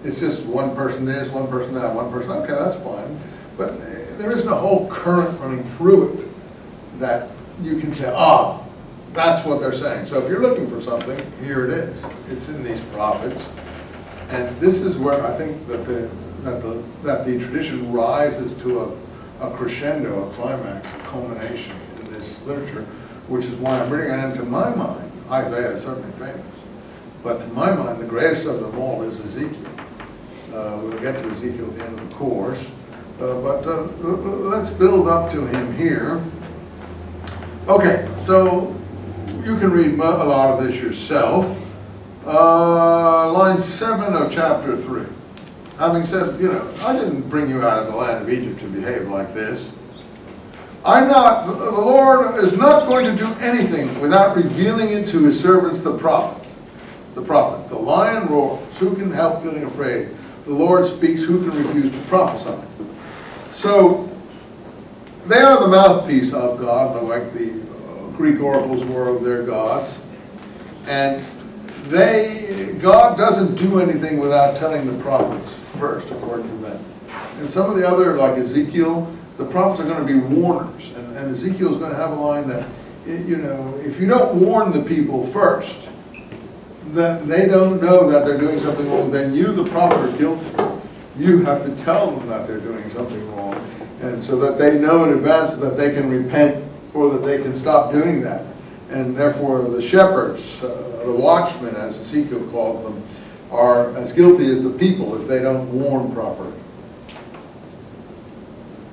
It's just one person this, one person that, one person, okay, that's fine. But there isn't a whole current running through it that you can say, ah, that's what they're saying. So if you're looking for something, here it is. It's in these prophets. And this is where I think that the tradition rises to a crescendo, a climax, a culmination in this literature, which is why I'm reading it. And to my mind, Isaiah is certainly famous. But to my mind, the greatest of them all is Ezekiel. We'll get to Ezekiel at the end of the course. But let's build up to him here. Okay, so you can read a lot of this yourself. Line 7 of chapter 3. Having said, I didn't bring you out of the land of Egypt to behave like this. The Lord is not going to do anything without revealing it to his servants, the prophets. The lion roars, who can help feeling afraid? The Lord speaks, who can refuse to prophesy? So, they are the mouthpiece of God, like the Greek oracles were of their gods. And God doesn't do anything without telling the prophets first, according to them. And some of the other, like Ezekiel, the prophets are going to be warners. And Ezekiel is going to have a line that, if you don't warn the people first, then they don't know that they're doing something wrong. Then you, the prophet, are guilty. You have to tell them that they're doing something wrong. And so that they know in advance that they can repent or that they can stop doing that. And therefore the shepherds, the watchmen, as Ezekiel calls them, are as guilty as the people if they don't warn properly.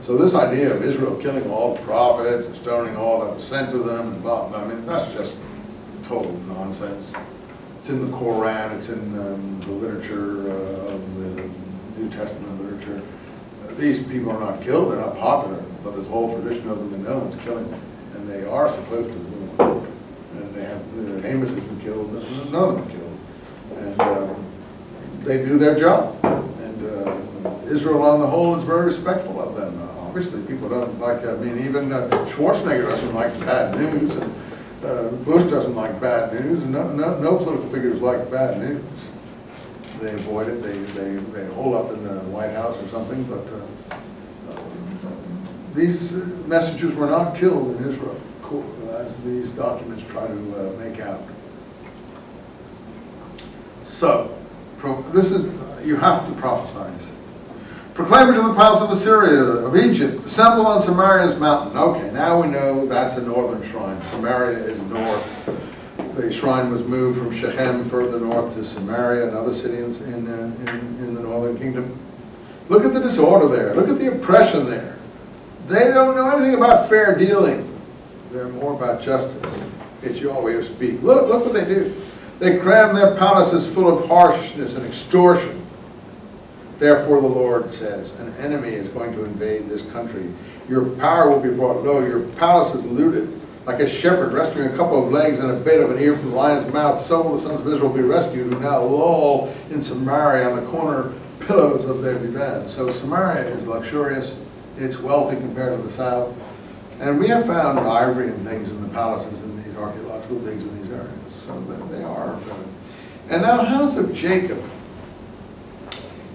So this idea of Israel killing all the prophets and stoning all that was sent to them, and blah, blah, I mean, that's just total nonsense. It's in the Koran, it's in the literature of the New Testament literature. These people are not killed, they're not popular, but this whole tradition of them and no one's killing them. And they are supposed to. And Amos has been killed, none of them are killed. And they do their job. And Israel on the whole is very respectful of them. Obviously people don't like, even Schwarzenegger doesn't like bad news, and Bush doesn't like bad news, and no political figures like bad news. They avoid it, they hole up in the White House or something, but these messengers were not killed in Israel, as these documents try to make out. So, this is, you have to prophesy. Proclaim it to the palace of Assyria, of Egypt, assemble on Samaria's mountain. Okay, now we know that's a northern shrine. Samaria is north. The shrine was moved from Shechem further north to Samaria, another city in the northern kingdom. Look at the disorder there. Look at the oppression there. They don't know anything about fair dealing. They're more about justice. It's your way of speak. Look what they do. They cram their palaces full of harshness and extortion. Therefore the Lord says, an enemy is going to invade this country. Your power will be brought low. Your palace is looted. Like a shepherd rescuing a couple of legs and a bit of an ear from the lion's mouth, so will the sons of Israel be rescued, who now loll in Samaria on the corner pillows of their divan. So Samaria is luxurious. It's wealthy compared to the south. And we have found ivory and things in the palaces and these archaeological things in these areas. So that they are. And now, house of Jacob.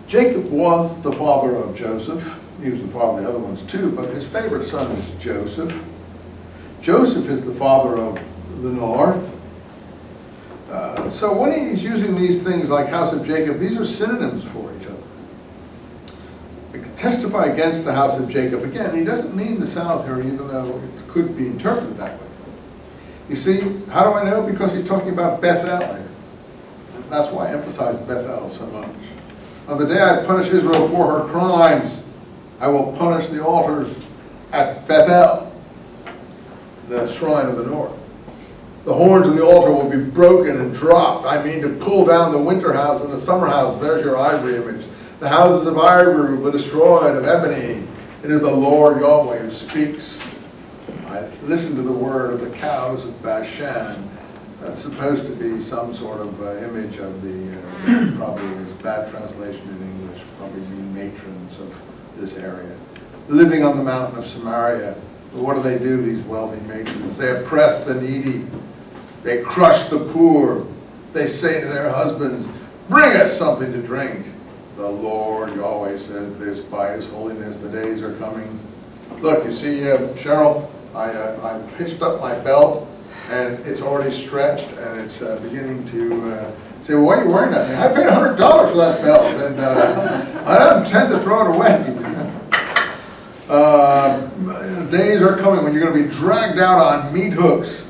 Jacob was the father of Joseph. He was the father of the other ones too, but his favorite son is Joseph. Joseph is the father of the north. So when he's using these things like house of Jacob, these are synonyms for each other. Testify against the house of Jacob. Again, he doesn't mean the south here, even though it could be interpreted that way. You see, how do I know? Because he's talking about Bethel here. That's why I emphasize Bethel so much. On the day I punish Israel for her crimes, I will punish the altars at Bethel, the shrine of the north. The horns of the altar will be broken and dropped. I mean to pull down the winter house and the summer house. There's your ivory image. The houses of ivory will be destroyed, of ebony. It is the Lord Yahweh who speaks. I listen to the word of the cows of Bashan. That's supposed to be some sort of image of the, probably is bad translation in English, probably mean matrons of this area. Living on the mountain of Samaria. What do they do, these wealthy matrons? They oppress the needy. They crush the poor. They say to their husbands, bring us something to drink. The Lord Yahweh says this, by his holiness the days are coming Look, you see, Cheryl, I hitched up my belt, and it's already stretched, and it's beginning to say, well, why are you wearing that thing? I paid $100 for that belt, and I don't intend to throw it away. Days are coming when you're going to be dragged out on meat hooks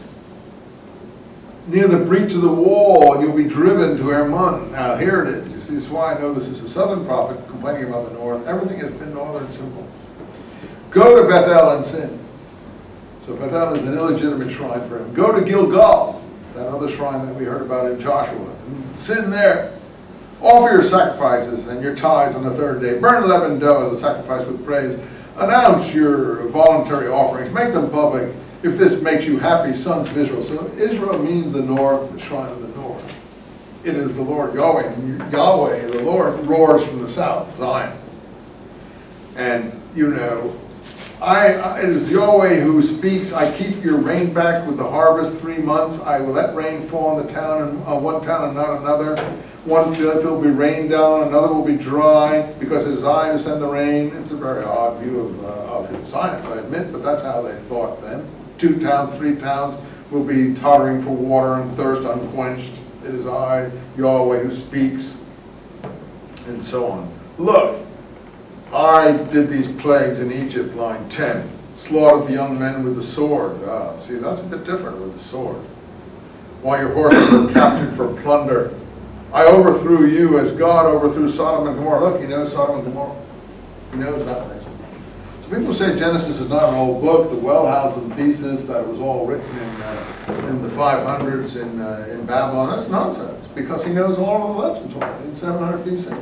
near the breach of the wall, and you'll be driven to Hermon. Now, here it is. You see, this is why I know this is a southern prophet complaining about the north. Everything has been northern symbols. Go to Bethel and sin. So Bethel is an illegitimate shrine for him. Go to Gilgal, that other shrine that we heard about in Joshua, and sin there. Offer your sacrifices and your tithes on the third day. Burn leavened dough as a sacrifice with praise. Announce your voluntary offerings. Make them public. If this makes you happy, sons of Israel. So Israel means the north, the shrine of the north. It is the Lord Yahweh. And Yahweh, the Lord, roars from the south, Zion. And you know, it is Yahweh who speaks. I keep your rain back with the harvest 3 months. I will let rain fall on the town, and on one town and not another. One field will be rained down, another will be dry, because it is I who send the rain. It's a very odd view of science, I admit, but that's how they thought then. 2 towns, 3 towns will be tottering for water and thirst unquenched. It is I, Yahweh, who speaks, and so on. Look, I did these plagues in Egypt, line 10. Slaughtered the young men with the sword. See, that's a bit different with the sword. While your horses were captured for plunder. I overthrew you as God overthrew Sodom and Gomorrah. Look, he knows Sodom and Gomorrah. He knows that place. So people say Genesis is not an old book. The Wellhausen thesis that it was all written in the 500s in Babylon. That's nonsense, because he knows all of the legends in 700 BC.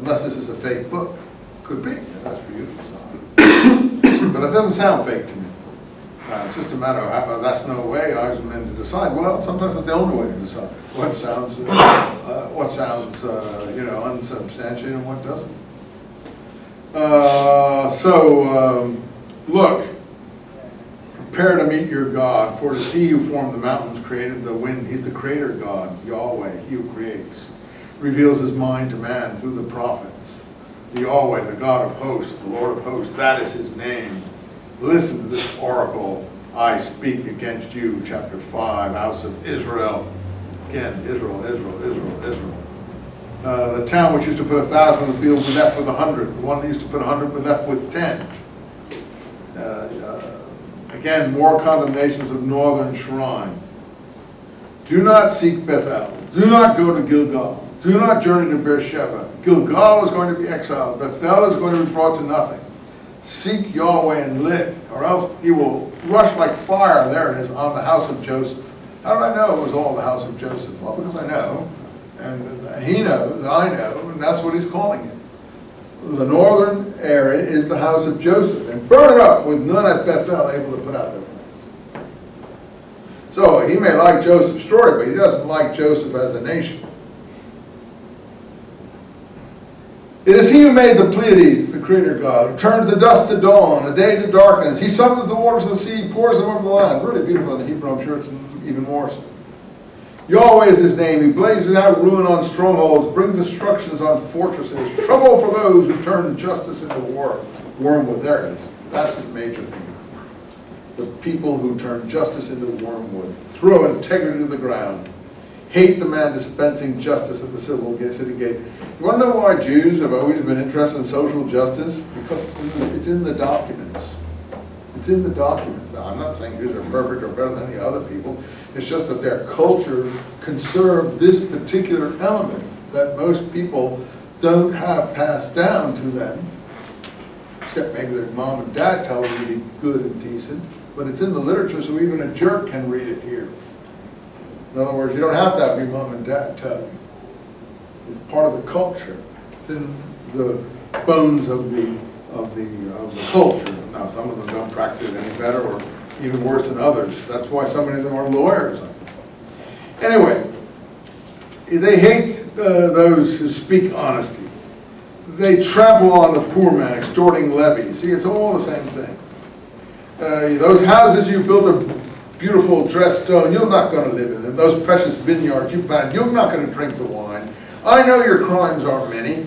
Unless this is a fake book. Could be. That's for you to decide. But it doesn't sound fake to me. It's just a matter of how, that's no way Eisenman to decide. Well, sometimes it's the only way to decide what sounds unsubstantiated and what doesn't. Look, prepare to meet your God, for it is he who formed the mountains, created the wind. He's the creator God, Yahweh, he who creates. Reveals his mind to man through the prophets. The Yahweh, the God of hosts, the Lord of hosts, that is his name. Listen to this oracle. I speak against you, chapter 5, house of Israel. Again, Israel, Israel, Israel, Israel. The town which used to put 1,000 in the field was left with 100. The one that used to put 100 was left with 10. Again, more condemnations of northern shrine. Do not seek Bethel. Do not go to Gilgal. Do not journey to Beersheba. Gilgal is going to be exiled. Bethel is going to be brought to nothing. Seek Yahweh and live, or else he will rush like fire, there it is, on the house of Joseph. How did I know it was all the house of Joseph? Well, because I know, and he knows, I know, and that's what he's calling it. The northern area is the house of Joseph, and burn it up with none at Bethel able to put out their flame. So he may like Joseph's story, but he doesn't like Joseph as a nation. It is he who made the Pleiades, the creator God, who turns the dust to dawn, the day to darkness. He summons the waters of the sea, pours them over the land. Really beautiful in the Hebrew, I'm sure it's even more so. Yahweh is his name. He blazes out ruin on strongholds, brings destructions on fortresses, trouble for those who turn justice into war. Wormwood, there it is. That's his major thing. The people who turn justice into wormwood, throw integrity to the ground, hate the man dispensing justice at the city gate. You want to know why Jews have always been interested in social justice? Because it's in the documents. It's in the documents. Now, I'm not saying Jews are perfect or better than any other people. It's just that their culture conserved this particular element that most people don't have passed down to them, except maybe their mom and dad tell them to be good and decent. But it's in the literature, so even a jerk can read it here. In other words, you don't have to have your mom and dad tell you. It's part of the culture. It's in the bones of the culture. Now, some of them don't practice it any better, or even worse than others. That's why so many of them are lawyers. Anyway, they hate those who speak honesty. They trample on the poor man, extorting levies. See, it's all the same thing. Those houses you built are beautiful dressed stone. You're not going to live in them. Those precious vineyards you planted, you're not going to drink the wine. I know your crimes are many.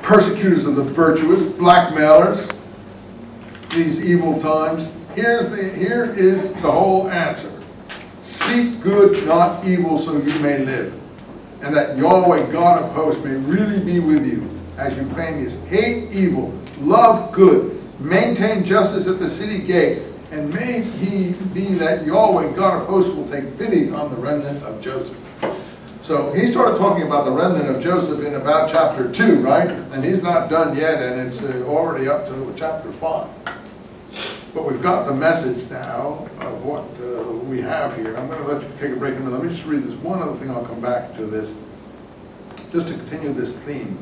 persecutors of the virtuous, blackmailers, these evil times. Here is the whole answer. Seek good, not evil, so you may live. And that Yahweh, God of hosts, may really be with you, as you claim is. Hate evil, love good, maintain justice at the city gate, and may he be that Yahweh, God of hosts, will take pity on the remnant of Joseph. So he started talking about the remnant of Joseph in about chapter 2, right? And he's not done yet, and it's already up to chapter 5. But we've got the message now of what we have here. I'm going to let you take a break in a minute. Let me just read this one other thing. I'll come back to this, just to continue this theme.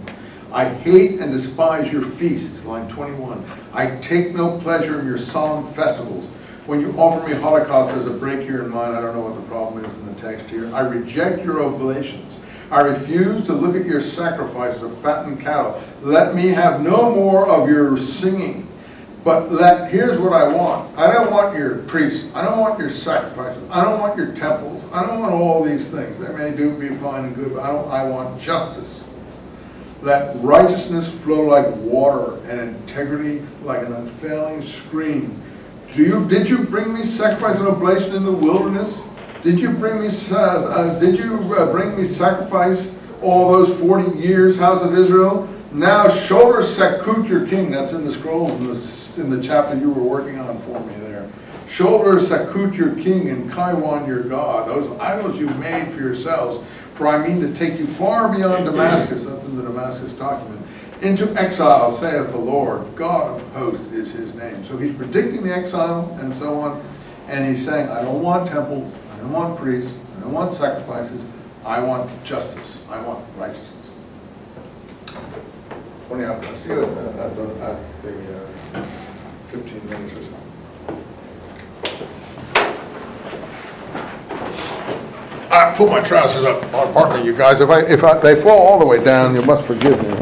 I hate and despise your feasts, line 21. I take no pleasure in your solemn festivals. When you offer me holocaust, there's a break here in mine. I don't know what the problem is in the text here. I reject your oblations. I refuse to look at your sacrifices of fattened cattle. Let me have no more of your singing. But here's what I want. I don't want your priests. I don't want your sacrifices. I don't want your temples. I don't want all these things. They may be fine and good, but I want justice. Let righteousness flow like water and integrity like an unfailing stream. Did you bring me sacrifice and oblation in the wilderness? Did you bring me sacrifice all those 40 years, house of Israel? Now shoulder Sakut your king. That's in the scrolls in the chapter you were working on for me there. Shoulder Sakut your king and Kaiwan your God. Those idols you made for yourselves. For I mean to take you far beyond Damascus. That's in the Damascus document. Into exile, saith the Lord. God of hosts is his name. So he's predicting the exile and so on. And he's saying, I don't want temples. I don't want priests. I don't want sacrifices. I want justice. I want righteousness. 20 hours. I'll see you at the 15 minutes or so. I pull my trousers up. Pardon me, you guys. If they fall all the way down, you must forgive me.